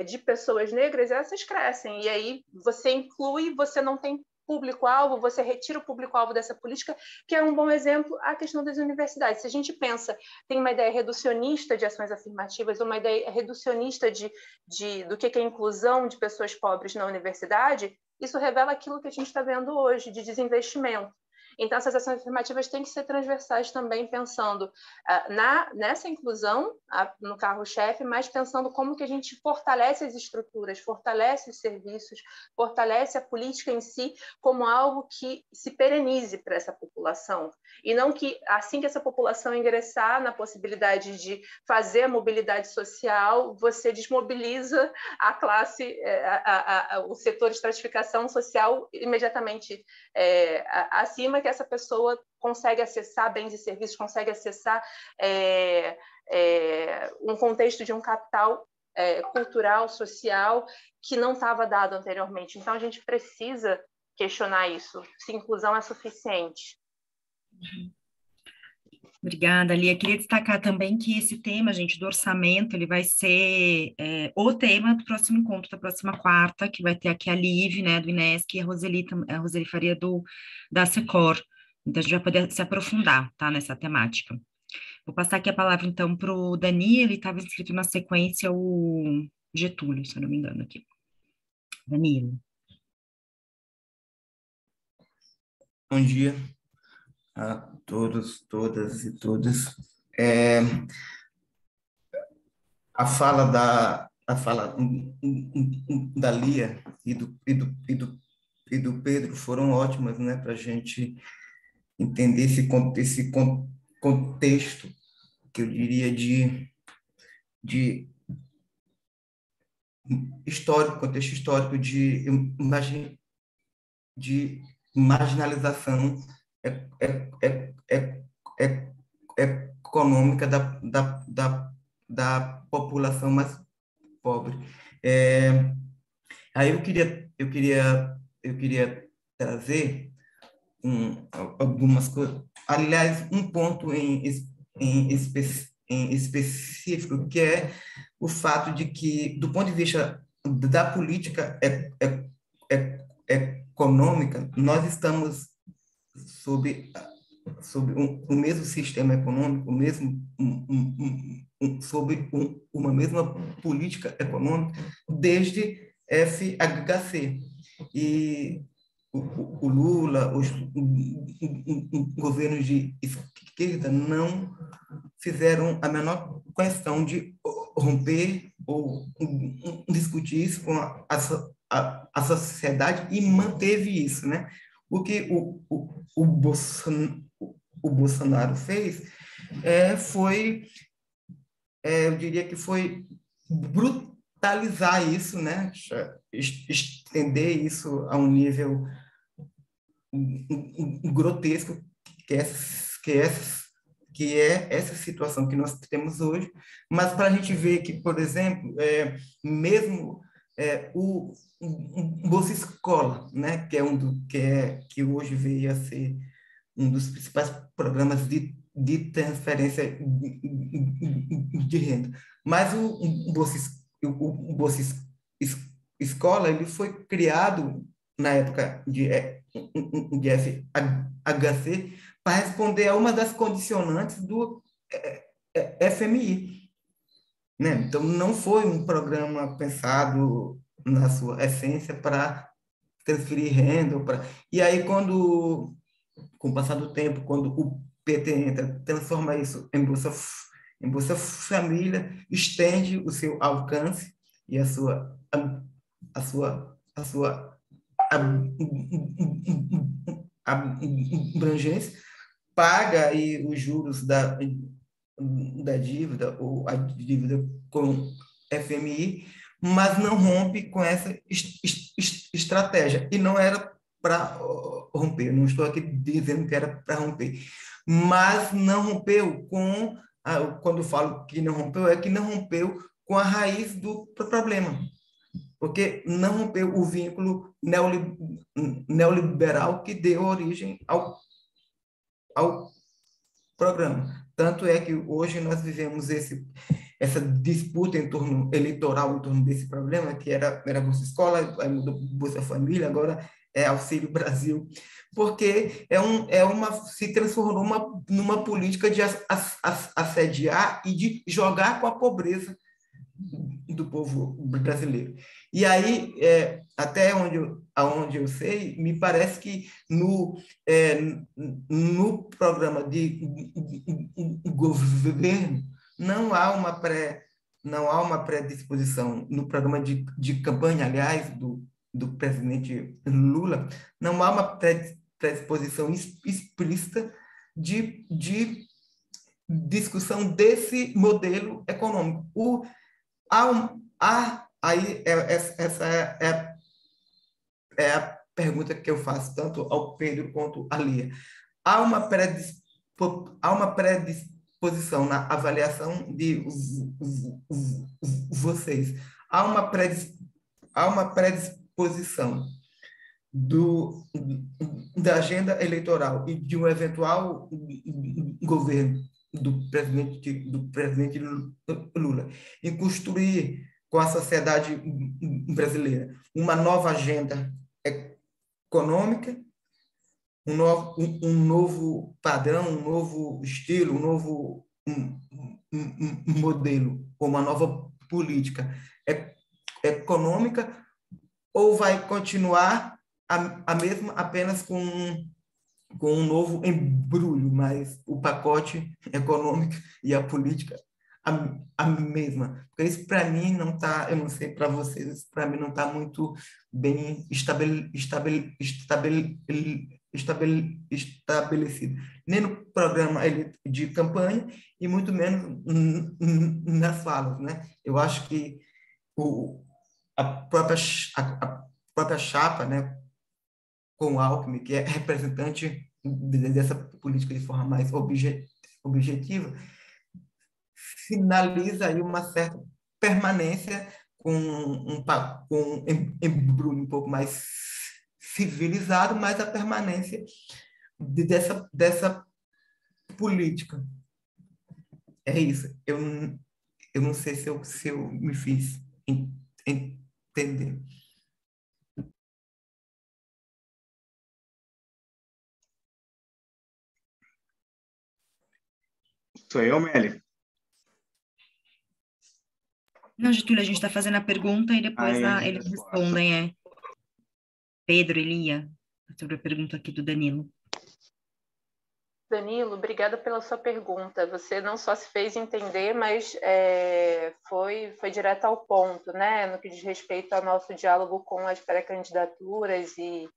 de pessoas negras, essas crescem. E aí você inclui, você não tem público-alvo, você retira o público-alvo dessa política, que é um bom exemplo a questão das universidades. Se a gente pensa, tem uma ideia reducionista de ações afirmativas, uma ideia reducionista do que é a inclusão de pessoas pobres na universidade, isso revela aquilo que a gente está vendo hoje, de desinvestimento. Então, essas ações afirmativas têm que ser transversais também, pensando nessa inclusão no carro-chefe, mas pensando como que a gente fortalece as estruturas, fortalece os serviços, fortalece a política em si como algo que se perenize para essa população. E não que, assim que essa população ingressar na possibilidade de fazer a mobilidade social, você desmobiliza a classe, o setor de estratificação social imediatamente acima, que essa pessoa consegue acessar bens e serviços, consegue acessar um contexto de um capital cultural, social, que não estava dado anteriormente. Então, a gente precisa questionar isso, se inclusão é suficiente. Obrigada, Lia. Queria destacar também que esse tema, gente, do orçamento, ele vai ser o tema do próximo encontro, da próxima quarta, que vai ter aqui a Liv, né, do INESC, e a Roseli Faria da Secor. Então, a gente vai poder se aprofundar, tá, nessa temática. Vou passar aqui a palavra, então, para o Dani, ele estava inscrito na sequência o Getúlio, se eu não me engano, aqui. Danilo. Bom dia a todos, todas e todos. A fala da Lia e do Pedro foram ótimas, né, para a gente entender esse contexto, que eu diria de histórico, contexto histórico de marginalização econômica da população mais pobre. Aí eu queria trazer algumas coisas, aliás, um ponto em específico, que é o fato de que, do ponto de vista da política econômica, nós estamos sob o mesmo sistema econômico, sob uma mesma política econômica desde FHC. E o Lula, os governos de esquerda não fizeram a menor questão de romper ou discutir isso com a sociedade, e manteve isso, né? O que o Bolsonaro fez foi, eu diria que foi brutalizar isso, né? Estender isso a um nível grotesco, que é essa situação que nós temos hoje. Mas para a gente ver que, por exemplo, mesmo o Bolsa Escola, né, que hoje veio a ser um dos principais programas de transferência de renda, mas o Bolsa Escola, ele foi criado na época de FHC para responder a uma das condicionantes do FMI, né? Então, não foi um programa pensado na sua essência para transferir renda. E aí, com o passar do tempo, quando o PT entra, transforma isso Em Bolsa Família estende o seu alcance e a sua abrangência, paga aí os juros da dívida ou a dívida com FMI, mas não rompe com essa estratégia. E não era para romper, não estou aqui dizendo que era para romper, mas não rompeu com, quando eu falo que não rompeu, é que não rompeu com a raiz do problema, porque não rompeu o vínculo neoliberal que deu origem ao programa. Tanto é que hoje nós vivemos essa disputa eleitoral em torno desse problema, que era Bolsa Escola, aí mudou Bolsa Família, agora é Auxílio Brasil, porque se transformou numa política de assediar e de jogar com a pobreza do povo brasileiro. E aí, até onde eu sei, me parece que no programa de governo não há uma predisposição, no programa de campanha, aliás, do presidente Lula, não há uma predisposição explícita de discussão desse modelo econômico. Essa é a pergunta que eu faço tanto ao Pedro quanto à Lia. Há uma predisposição na avaliação de vocês. Há uma predisposição da agenda eleitoral e de um eventual governo do presidente Lula em construir com a sociedade brasileira uma nova agenda econômica, um novo padrão, um novo estilo, um novo modelo, ou uma nova política econômica, ou vai continuar a mesma apenas com um novo embrulho, mas o pacote econômico e a política a mesma? Porque isso, para mim, não está, eu não sei para vocês, isso para mim não está muito bem estabelecido, nem no programa de campanha e muito menos nas falas, né? Eu acho que a própria chapa, né, com o Alckmin, que é representante dessa política de forma mais objetiva, sinaliza aí uma certa permanência com um embrulho um pouco mais civilizado, mas a permanência dessa política. É isso. Eu não sei se eu me fiz entender. Sou eu, Meli? Não, Getúlio, a gente está fazendo a pergunta e depois eles respondem, Pedro e Lia, sobre a pergunta aqui do Danilo. Danilo, obrigada pela sua pergunta. Você não só se fez entender, mas foi direto ao ponto, né? No que diz respeito ao nosso diálogo com as pré-candidaturas e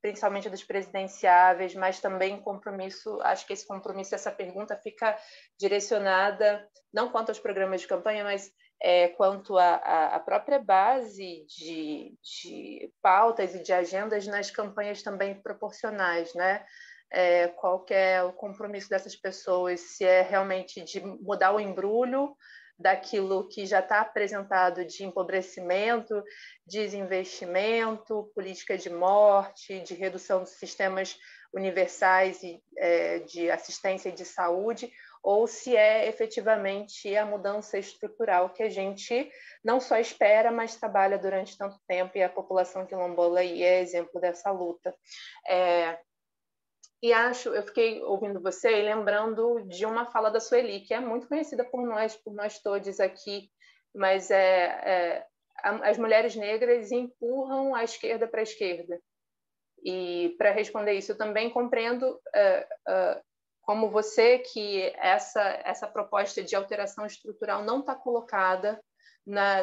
principalmente dos presidenciáveis, mas também compromisso, acho que esse compromisso, essa pergunta fica direcionada não quanto aos programas de campanha, mas quanto à própria base de pautas e de agendas nas campanhas também proporcionais, né? Qual que é o compromisso dessas pessoas, se é realmente de mudar o embrulho daquilo que já está apresentado de empobrecimento, desinvestimento, política de morte, de redução dos sistemas universais e, de assistência e de saúde, ou se é efetivamente a mudança estrutural que a gente não só espera, mas trabalha durante tanto tempo, e a população quilombola aí é exemplo dessa luta. E eu fiquei ouvindo você e lembrando de uma fala da Sueli, que é muito conhecida por nós todos aqui, mas as mulheres negras empurram a esquerda para a esquerda. E para responder isso, eu também compreendo como você, que essa proposta de alteração estrutural não está colocada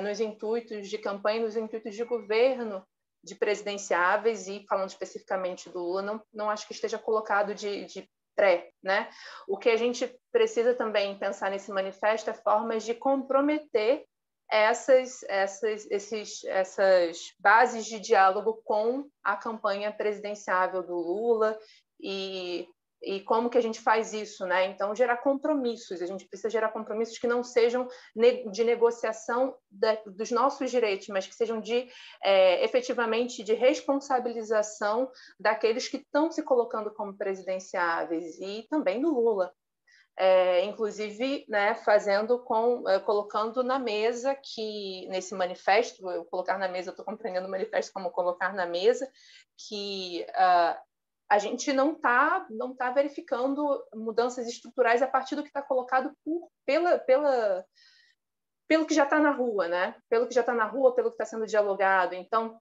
nos intuitos de campanha, nos intuitos de governo de presidenciáveis, e falando especificamente do Lula, não acho que esteja colocado de pré, né? O que a gente precisa também pensar nesse manifesto é formas de comprometer essas bases de diálogo com a campanha presidenciável do Lula e como que a gente faz isso, né? Então, gerar compromissos. A gente precisa gerar compromissos que não sejam de negociação dos nossos direitos, mas que sejam efetivamente de responsabilização daqueles que estão se colocando como presidenciáveis, e também do Lula. Inclusive, né, colocando na mesa, que nesse manifesto, eu colocar na mesa, eu estou compreendendo o manifesto como colocar na mesa, que a gente não está verificando mudanças estruturais a partir do que está colocado pelo que já está na rua, né? Pelo que já está na rua, pelo que está sendo dialogado. Então,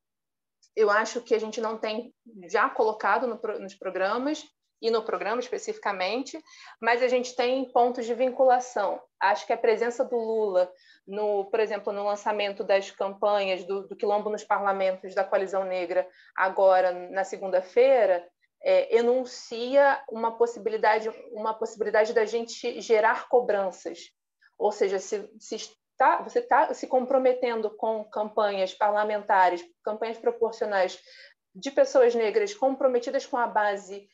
eu acho que a gente não tem já colocado nos programas, e no programa especificamente, mas a gente tem pontos de vinculação. Acho que a presença do Lula, por exemplo, no lançamento das campanhas do Quilombo nos Parlamentos da Coalizão Negra, agora na segunda-feira, enuncia uma possibilidade da gente gerar cobranças. Ou seja, você está se comprometendo com campanhas parlamentares, campanhas proporcionais de pessoas negras comprometidas com a base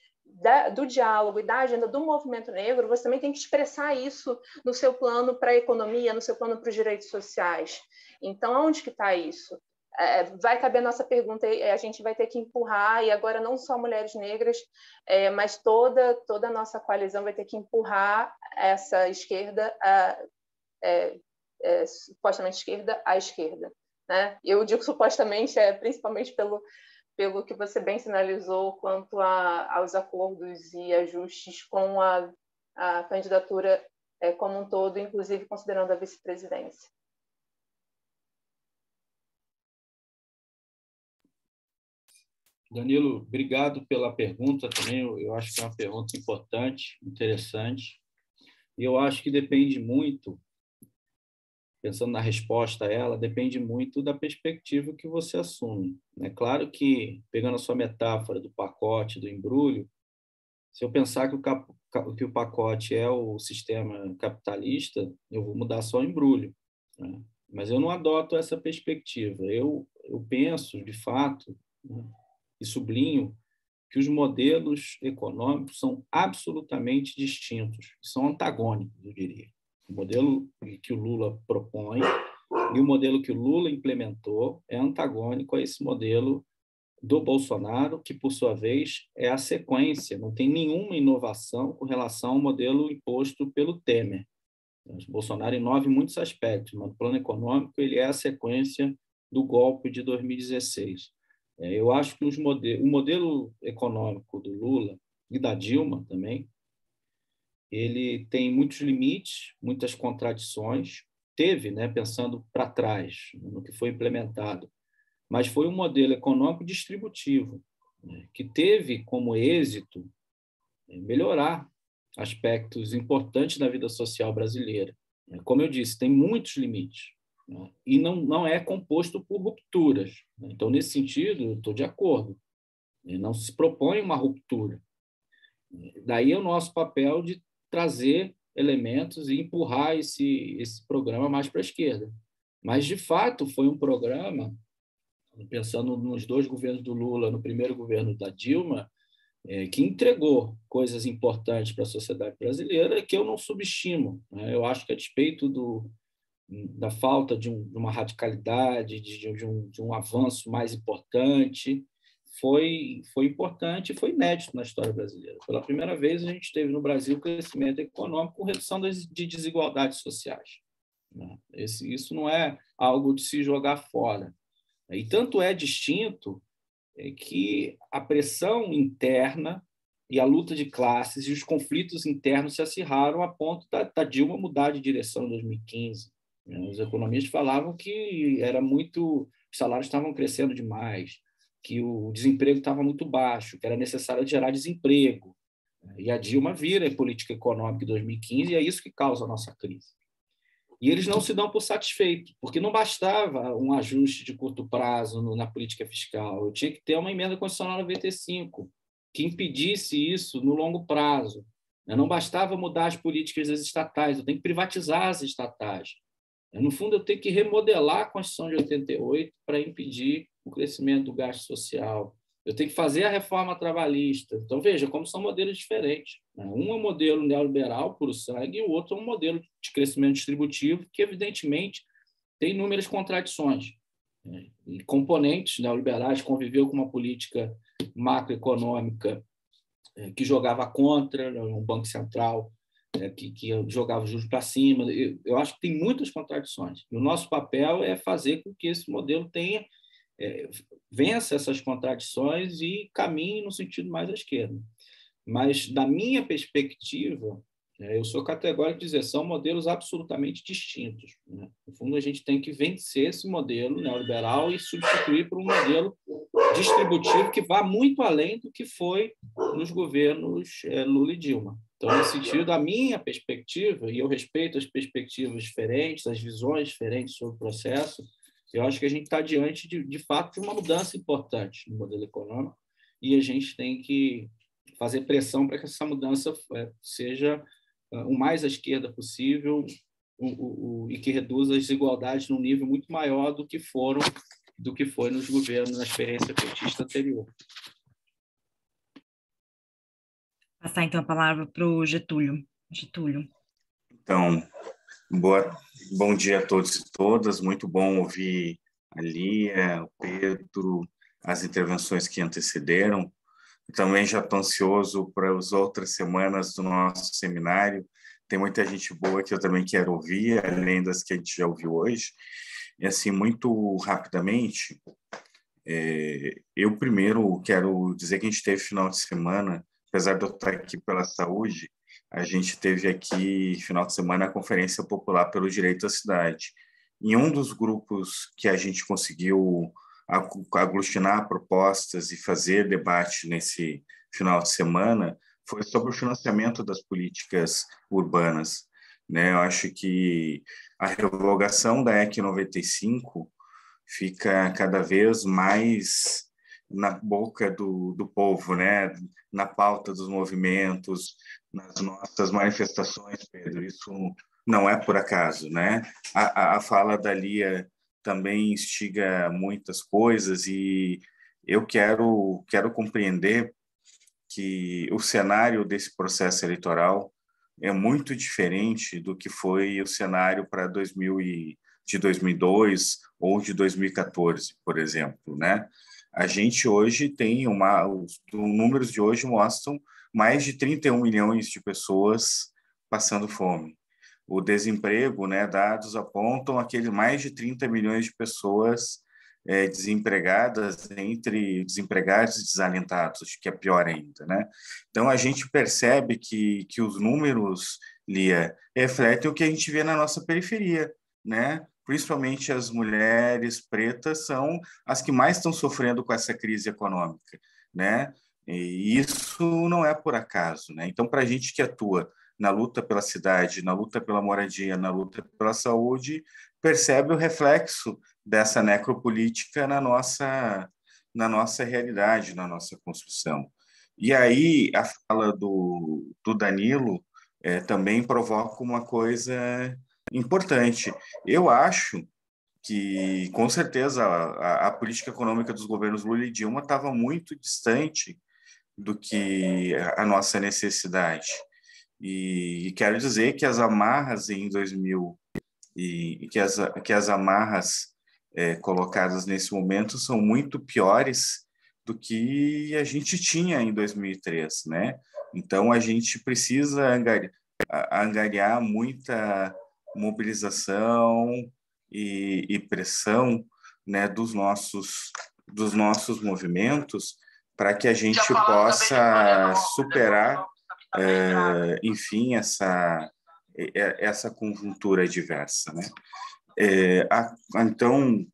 do diálogo e da agenda do movimento negro, você também tem que expressar isso no seu plano para a economia, no seu plano para os direitos sociais. Então, onde que está isso? Vai caber a nossa pergunta, a gente vai ter que empurrar, e agora não só mulheres negras, mas toda a nossa coalizão vai ter que empurrar essa esquerda, supostamente esquerda, à esquerda, né? Eu digo supostamente, principalmente pelo que você bem sinalizou quanto aos acordos e ajustes com a candidatura como um todo, inclusive considerando a vice-presidência. Danilo, obrigado pela pergunta também. Eu acho que é uma pergunta importante, interessante. E eu acho que depende muito, pensando na resposta a ela, depende muito da perspectiva que você assume. É claro que, pegando a sua metáfora do pacote, do embrulho, se eu pensar que o pacote é o sistema capitalista, eu vou mudar só o embrulho, né? Mas eu não adoto essa perspectiva. Eu penso, de fato, né, e sublinho que os modelos econômicos são absolutamente distintos, são antagônicos, eu diria. O modelo que o Lula propõe e o modelo que o Lula implementou é antagônico a esse modelo do Bolsonaro, que, por sua vez, é a sequência, não tem nenhuma inovação com relação ao modelo imposto pelo Temer. O Bolsonaro inova em muitos aspectos, mas no plano econômico ele é a sequência do golpe de 2016. Eu acho que o modelo econômico do Lula e da Dilma também, ele tem muitos limites, muitas contradições. Teve, né, pensando para trás, no que foi implementado, mas foi um modelo econômico distributivo, né, que teve como êxito melhorar aspectos importantes da vida social brasileira. Como eu disse, tem muitos limites, né, e não é composto por rupturas. Então, nesse sentido, eu estou de acordo. Não se propõe uma ruptura. Daí é o nosso papel de trazer elementos e empurrar esse programa mais para a esquerda. Mas, de fato, foi um programa, pensando nos dois governos do Lula, no primeiro governo da Dilma, que entregou coisas importantes para a sociedade brasileira que eu não subestimo, né? Eu acho que, a despeito da falta de uma radicalidade, de um avanço mais importante, foi importante e foi inédito na história brasileira. Pela primeira vez, a gente teve no Brasil crescimento econômico com redução de desigualdades sociais, né? Isso não é algo de se jogar fora. E tanto é distinto que a pressão interna e a luta de classes e os conflitos internos se acirraram a ponto da Dilma mudar de direção em 2015. Os economistas falavam que os salários estavam crescendo demais, que o desemprego estava muito baixo, que era necessário gerar desemprego. E a Dilma vira em política econômica em 2015 e é isso que causa a nossa crise. E eles não se dão por satisfeitos, porque não bastava um ajuste de curto prazo na política fiscal. Eu tinha que ter uma emenda constitucional 95 que impedisse isso no longo prazo. Não bastava mudar as políticas das estatais, eu tenho que privatizar as estatais. No fundo, eu tenho que remodelar a Constituição de 88 para impedir o crescimento do gasto social. Eu tenho que fazer a reforma trabalhista. Então, veja como são modelos diferentes. Um é um modelo neoliberal, puro sangue, e o outro é um modelo de crescimento distributivo que, evidentemente, tem inúmeras contradições. E componentes neoliberais conviveu com uma política macroeconômica que jogava contra, um banco central que jogava os juros para cima. Eu acho que tem muitas contradições. E o nosso papel é fazer com que esse modelo vença essas contradições e caminhe no sentido mais à esquerda. Mas, da minha perspectiva, eu sou categórico de dizer, são modelos absolutamente distintos. No fundo, a gente tem que vencer esse modelo neoliberal e substituir por um modelo distributivo que vá muito além do que foi nos governos Lula e Dilma. Então, nesse sentido, a minha perspectiva, e eu respeito as perspectivas diferentes, as visões diferentes sobre o processo, eu acho que a gente está diante, de fato, de uma mudança importante no modelo econômico e a gente tem que fazer pressão para que essa mudança seja o mais à esquerda possível e que reduza as desigualdades num nível muito maior do que foi nos governos, na experiência petista anterior. Passar, então, a palavra para o Getúlio. Então, bom dia a todos e todas. Muito bom ouvir a Lia, o Pedro, as intervenções que antecederam. Também já estou ansioso para as outras semanas do nosso seminário. Tem muita gente boa que eu também quero ouvir, além das que a gente já ouviu hoje. E, assim, muito rapidamente, eu primeiro quero dizer que a gente teve final de semana, apesar de eu estar aqui pela saúde, a gente teve aqui, final de semana, a Conferência Popular pelo Direito à Cidade. Em um dos grupos que a gente conseguiu aglutinar propostas e fazer debate nesse final de semana foi sobre o financiamento das políticas urbanas. Eu acho que a revogação da EC 95 fica cada vez mais na boca do povo, na pauta dos movimentos, nas nossas manifestações, Pedro. Isso não é por acaso, A fala da Lia também instiga muitas coisas e eu quero compreender que o cenário desse processo eleitoral é muito diferente do que foi o cenário para de 2002 ou de 2014, por exemplo, A gente hoje tem os números de hoje mostram mais de 31 milhões de pessoas passando fome. O desemprego, dados apontam aquele mais de 30 milhões de pessoas desempregadas, entre desempregados e desalentados, que é pior ainda, Então, a gente percebe que os números, Lia, refletem o que a gente vê na nossa periferia, Principalmente as mulheres pretas são as que mais estão sofrendo com essa crise econômica, E isso não é por acaso, Então, para a gente que atua na luta pela cidade, na luta pela moradia, na luta pela saúde, percebe o reflexo dessa necropolítica na nossa realidade, na nossa construção. E aí a fala do Danilo também provoca uma coisa importante. Eu acho que, com certeza, a política econômica dos governos Lula e Dilma estava muito distante do que a nossa necessidade. E quero dizer que as amarras em 2000 e que as amarras colocadas nesse momento são muito piores do que a gente tinha em 2003, Então, a gente precisa angariar muita mobilização e pressão, dos nossos movimentos para que a gente possa superar, enfim, essa conjuntura diversa, Então,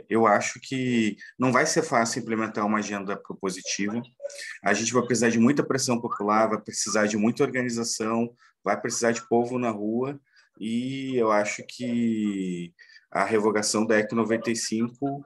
Eu acho que não vai ser fácil implementar uma agenda propositiva. A gente vai precisar de muita pressão popular, vai precisar de muita organização, vai precisar de povo na rua, e eu acho que a revogação da EC 95,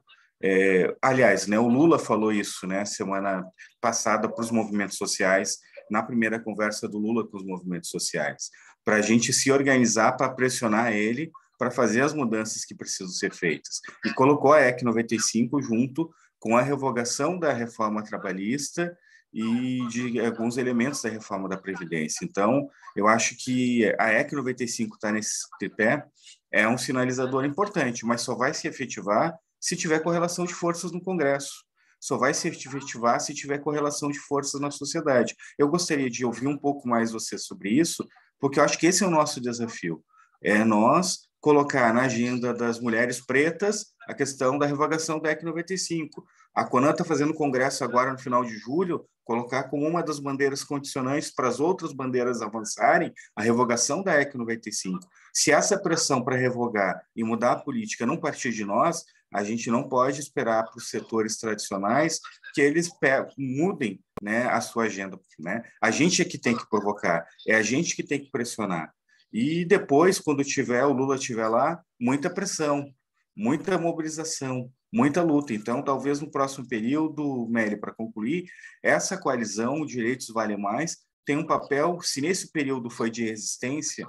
aliás, né, o Lula falou isso, né, semana passada para os movimentos sociais, na primeira conversa do Lula com os movimentos sociais, para a gente se organizar para pressionar ele para fazer as mudanças que precisam ser feitas. E colocou a EC 95 junto com a revogação da reforma trabalhista e de alguns elementos da reforma da Previdência. Então, eu acho que a EC 95 está nesse tripé, é um sinalizador importante, mas só vai se efetivar se tiver correlação de forças no Congresso. Só vai se efetivar se tiver correlação de forças na sociedade. Eu gostaria de ouvir um pouco mais você sobre isso, porque eu acho que esse é o nosso desafio. É nós colocar na agenda das mulheres pretas a questão da revogação da EC 95. A CONAN está fazendo congresso agora no final de julho, colocar como uma das bandeiras condicionantes para as outras bandeiras avançarem a revogação da EC 95. Se essa pressão para revogar e mudar a política não partir de nós, a gente não pode esperar para os setores tradicionais que eles mudem, né, a sua agenda. Né? A gente é que tem que provocar, é a gente que tem que pressionar. E depois, quando o Lula estiver lá, muita pressão, muita mobilização, muita luta. Então, talvez no próximo período, Meli, para concluir, essa coalizão, o Direitos Vale Mais, tem um papel, se nesse período foi de resistência,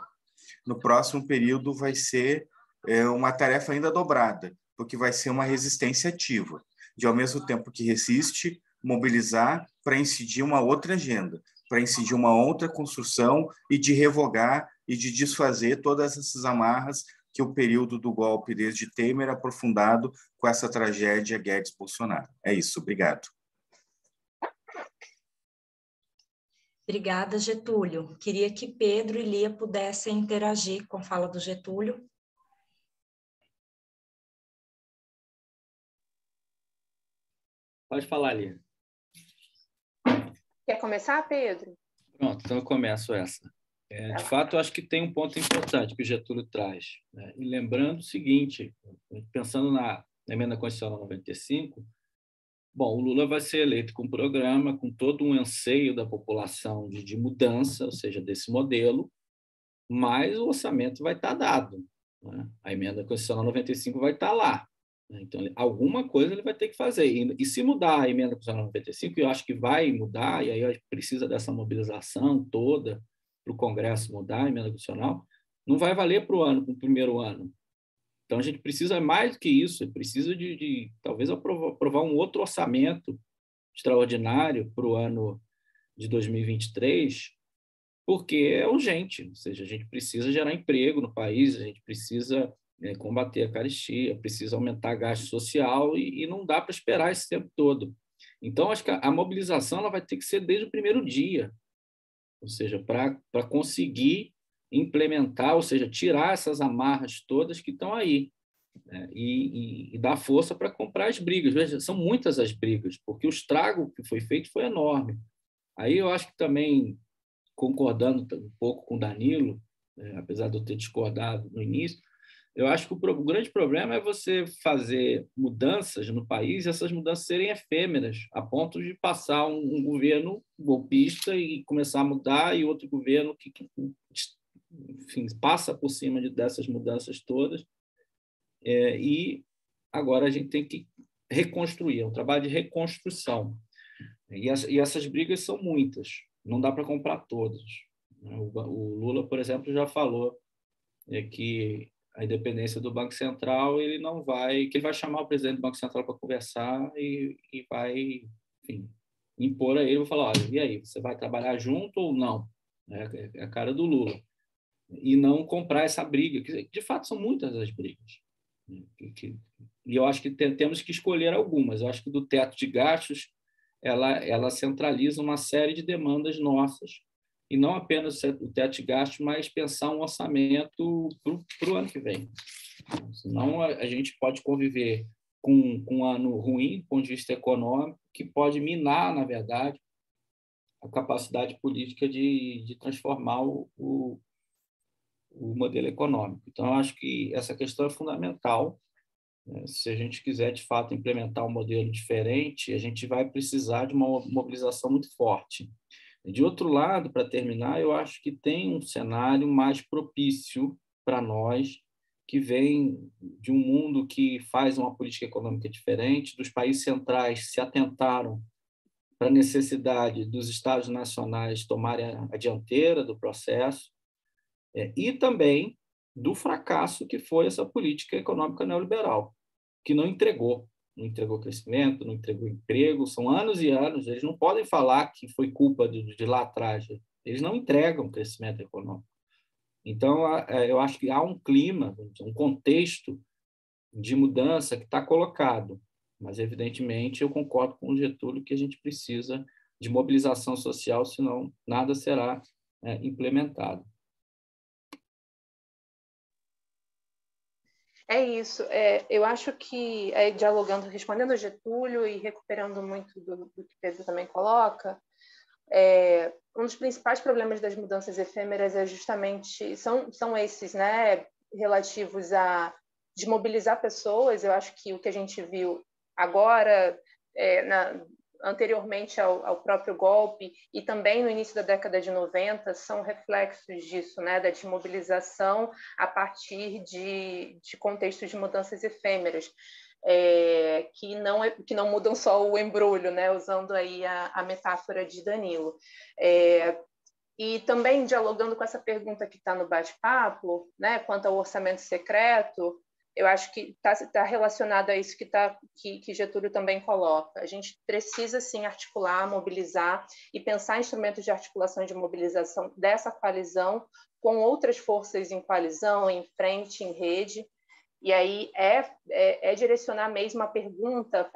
no próximo período vai ser uma tarefa ainda dobrada, porque vai ser uma resistência ativa, de ao mesmo tempo que resiste, mobilizar para incidir uma outra agenda, para incidir uma outra construção e de revogar e de desfazer todas essas amarras que o período do golpe desde Temer aprofundado com essa tragédia Guedes-Bolsonaro. É isso, obrigado. Obrigada, Getúlio. Queria que Pedro e Lia pudessem interagir com a fala do Getúlio. Pode falar, Lia. Quer começar, Pedro? Pronto, então eu começo essa. De fato, eu acho que tem um ponto importante que o Getúlio traz. Né? E lembrando o seguinte, pensando na emenda constitucional 95, bom, o Lula vai ser eleito com um programa, com todo um anseio da população de mudança, ou seja, desse modelo, mas o orçamento vai estar dado. Né? A emenda constitucional 95 vai estar lá. Né? Então, alguma coisa ele vai ter que fazer. E se mudar a emenda constitucional 95, eu acho que vai mudar, e aí precisa dessa mobilização toda, para o Congresso mudar a emenda constitucional, não vai valer para o primeiro ano. Então, a gente precisa mais do que isso, precisa de talvez aprovar um outro orçamento extraordinário para o ano de 2023, porque é urgente, ou seja, a gente precisa gerar emprego no país, a gente precisa combater a carestia, precisa aumentar gasto social e não dá para esperar esse tempo todo. Então, acho que a mobilização ela vai ter que ser desde o primeiro dia, ou seja, para conseguir implementar, ou seja, tirar essas amarras todas que estão aí, né? E dar força para comprar as brigas. Veja, são muitas as brigas, porque o estrago que foi feito foi enorme. Aí eu acho que também, concordando um pouco com o Danilo, apesar de eu ter discordado no início, eu acho que o grande problema é você fazer mudanças no país e essas mudanças serem efêmeras, a ponto de passar um governo golpista e começar a mudar, e outro governo que enfim, passa por cima dessas mudanças todas. E agora a gente tem que reconstruir, é um trabalho de reconstrução. E essas brigas são muitas, não dá para comprar todas. O Lula, por exemplo, já falou que a independência do Banco Central, ele vai chamar o presidente do Banco Central para conversar e vai, enfim, impor a ele, vai falar, olha, e aí, você vai trabalhar junto ou não? É a cara do Lula. E não comprar essa briga, que de fato são muitas as brigas. E eu acho que temos que escolher algumas. Eu acho que do teto de gastos, ela centraliza uma série de demandas nossas, e não apenas o teto de gastos, mas pensar um orçamento para o ano que vem. Senão a gente pode conviver com um ano ruim, do ponto de vista econômico, que pode minar, na verdade, a capacidade política de transformar o modelo econômico. Então, eu acho que essa questão é fundamental, Se a gente quiser, de fato, implementar um modelo diferente, a gente vai precisar de uma mobilização muito forte. De outro lado, para terminar, eu acho que tem um cenário mais propício para nós, que vem de um mundo que faz uma política econômica diferente, dos países centrais se atentaram para a necessidade dos Estados nacionais tomarem a dianteira do processo, e também do fracasso que foi essa política econômica neoliberal, que não entregou crescimento, não entregou emprego, são anos e anos, eles não podem falar que foi culpa de lá atrás, eles não entregam crescimento econômico. Então, eu acho que há um clima, um contexto de mudança que está colocado, mas, evidentemente, eu concordo com o Getúlio que a gente precisa de mobilização social, senão nada será implementado. É isso. Eu acho que, dialogando, respondendo ao Getúlio e recuperando muito do que Pedro também coloca, um dos principais problemas das mudanças efêmeras são esses, né, relativos a desmobilizar pessoas. Eu acho que o que a gente viu agora, anteriormente ao próprio golpe e também no início da década de 90, são reflexos disso, né, da desmobilização a partir de contextos de mudanças efêmeras, que não mudam só o embrulho, né, usando aí a metáfora de Danilo. E também dialogando com essa pergunta que está no bate-papo, né, quanto ao orçamento secreto, eu acho que está relacionado a isso que Getúlio também coloca. A gente precisa, sim, articular, mobilizar e pensar instrumentos de articulação e de mobilização dessa coalizão com outras forças em coalizão, em frente, em rede. E aí direcionar mesmo a pergunta,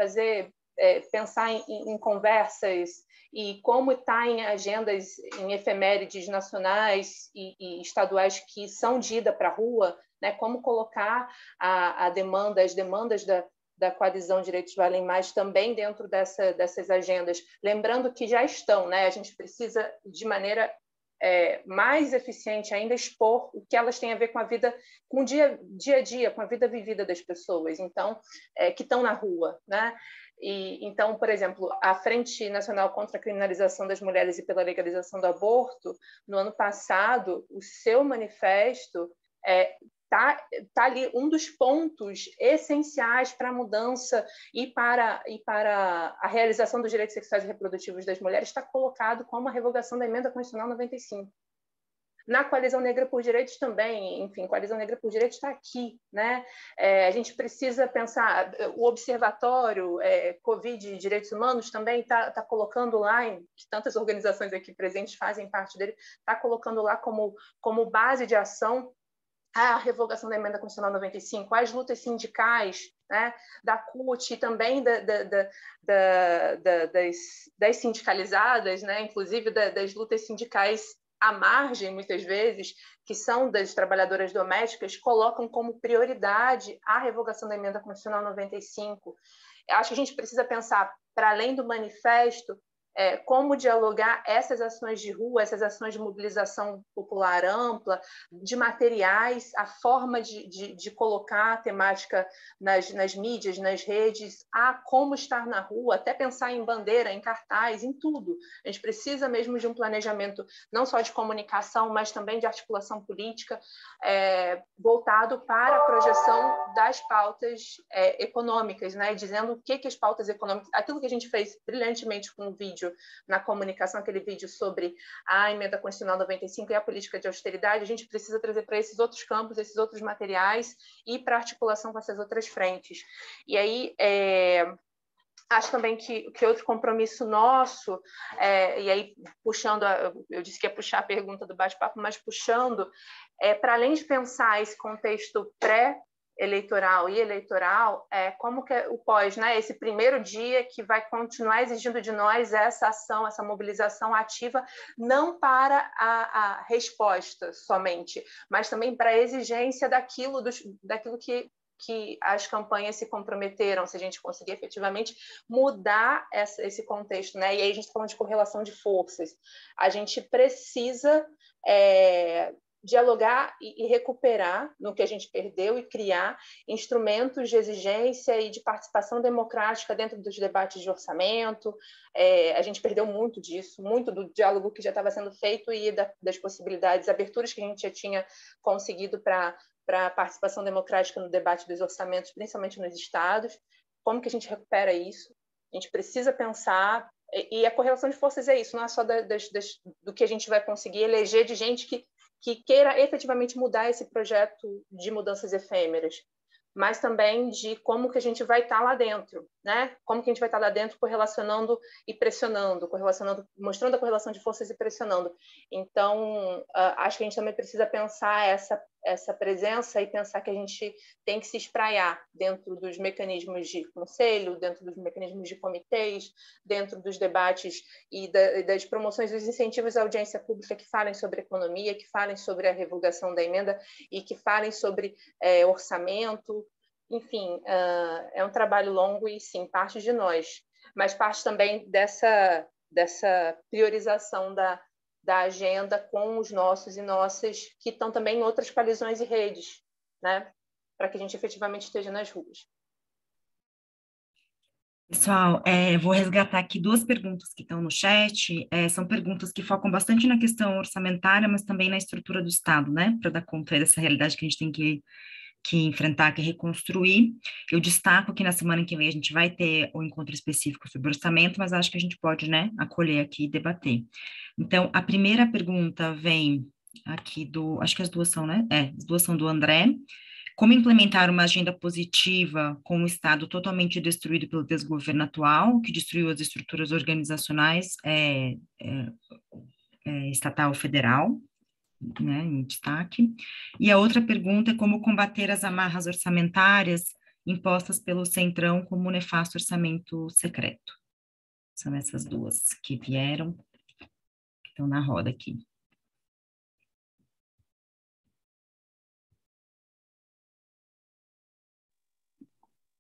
pensar em conversas e como está em agendas, em efemérides nacionais e estaduais que são de ida para a rua, né, como colocar as demandas da coalizão Direitos Valem Mais também dentro dessas agendas, lembrando que já estão, né, a gente precisa de maneira mais eficiente ainda expor o que elas têm a ver com a vida, com o dia a dia, com a vida vivida das pessoas, então, que estão na rua, né? Então, por exemplo, a Frente Nacional contra a Criminalização das Mulheres e pela Legalização do Aborto, no ano passado, o seu manifesto tá ali um dos pontos essenciais para a mudança e para a realização dos direitos sexuais e reprodutivos das mulheres, está colocado como a revogação da Emenda Constitucional 95. Na Coalizão Negra por Direitos também, enfim, Coalizão Negra por Direitos está aqui, né? A gente precisa pensar, o Observatório Covid e Direitos Humanos também está colocando lá, que tantas organizações aqui presentes fazem parte dele, está colocando lá como base de ação a revogação da Emenda Constitucional 95, as lutas sindicais, né, da CUT e também das sindicalizadas, né, inclusive das lutas sindicais à margem, muitas vezes, que são das trabalhadoras domésticas, colocam como prioridade a revogação da Emenda Constitucional 95. Eu acho que a gente precisa pensar, para além do manifesto, como dialogar essas ações de rua, essas ações de mobilização popular ampla, de materiais, a forma de colocar a temática nas mídias, nas redes, como estar na rua, até pensar em bandeira, em cartaz, em tudo. A gente precisa mesmo de um planejamento não só de comunicação, mas também de articulação política, voltado para a projeção das pautas econômicas, né? Dizendo o que as pautas econômicas, aquilo que a gente fez brilhantemente com o vídeo na comunicação, aquele vídeo sobre a Emenda Constitucional 95 e a política de austeridade, a gente precisa trazer para esses outros campos, esses outros materiais e para articulação com essas outras frentes. E aí, acho também que outro compromisso nosso, e aí puxando, eu disse que ia puxar a pergunta do bate-papo, mas puxando, para além de pensar esse contexto pré-eleitoral e eleitoral, como que o pós, né, esse primeiro dia que vai continuar exigindo de nós essa ação, essa mobilização ativa, não para a resposta somente, mas também para a exigência daquilo que as campanhas se comprometeram, se a gente conseguir efetivamente mudar esse contexto, né? E aí a gente está falando de correlação de forças. A gente precisa dialogar e recuperar no que a gente perdeu e criar instrumentos de exigência e de participação democrática dentro dos debates de orçamento. A gente perdeu muito disso, muito do diálogo que já estava sendo feito e das possibilidades, aberturas que a gente já tinha conseguido para a participação democrática no debate dos orçamentos, principalmente nos estados. Como que a gente recupera isso? A gente precisa pensar, e a correlação de forças é isso, não é só do que a gente vai conseguir eleger de gente que queira efetivamente mudar esse projeto de mudanças efêmeras, mas também de como que a gente vai estar lá dentro, né? Como que a gente vai estar lá dentro correlacionando e pressionando, mostrando a correlação de forças e pressionando. Então, acho que a gente também precisa pensar essa presença e pensar que a gente tem que se espraiar dentro dos mecanismos de conselho, dentro dos mecanismos de comitês, dentro dos debates e das promoções dos incentivos à audiência pública que falem sobre economia, que falem sobre a revogação da emenda e que falem sobre orçamento. Enfim, é um trabalho longo e, sim, parte de nós, mas parte também dessa priorização da agenda com os nossos e nossas que estão também em outras coalizões e redes, né? Para que a gente efetivamente esteja nas ruas. Pessoal, vou resgatar aqui duas perguntas que estão no chat. São perguntas que focam bastante na questão orçamentária, mas também na estrutura do Estado, né? Para dar conta dessa realidade que a gente tem que enfrentar, que reconstruir. Eu destaco que na semana que vem a gente vai ter um encontro específico sobre orçamento, mas acho que a gente pode, né, acolher aqui e debater. Então, a primeira pergunta vem aqui acho que as duas são, né? As duas são do André. Como implementar uma agenda positiva com o Estado totalmente destruído pelo desgoverno atual, que destruiu as estruturas organizacionais estatal federal? Né, em destaque. E a outra pergunta é como combater as amarras orçamentárias impostas pelo Centrão como o nefasto orçamento secreto. São essas duas que vieram, que estão na roda aqui.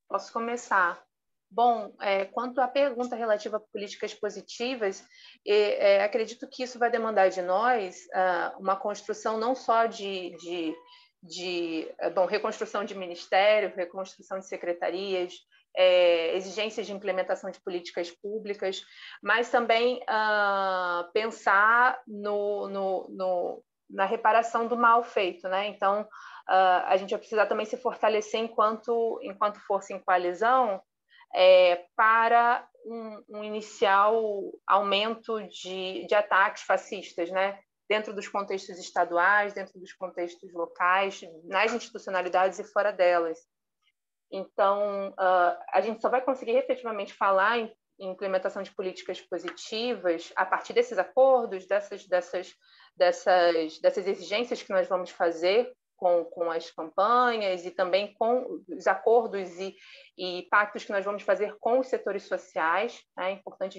Posso começar? Bom, quanto à pergunta relativa a políticas positivas, acredito que isso vai demandar de nós uma construção não só de reconstrução de ministério, reconstrução de secretarias, exigências de implementação de políticas públicas, mas também pensar na reparação do mal feito, né? Então, a gente vai precisar também se fortalecer enquanto força em coalizão, para um inicial aumento de ataques fascistas, né? Dentro dos contextos estaduais, dentro dos contextos locais, nas institucionalidades e fora delas. Então, a gente só vai conseguir efetivamente falar em implementação de políticas positivas a partir desses acordos, dessas exigências que nós vamos fazer com as campanhas e também com os acordos e pactos que nós vamos fazer com os setores sociais. É importante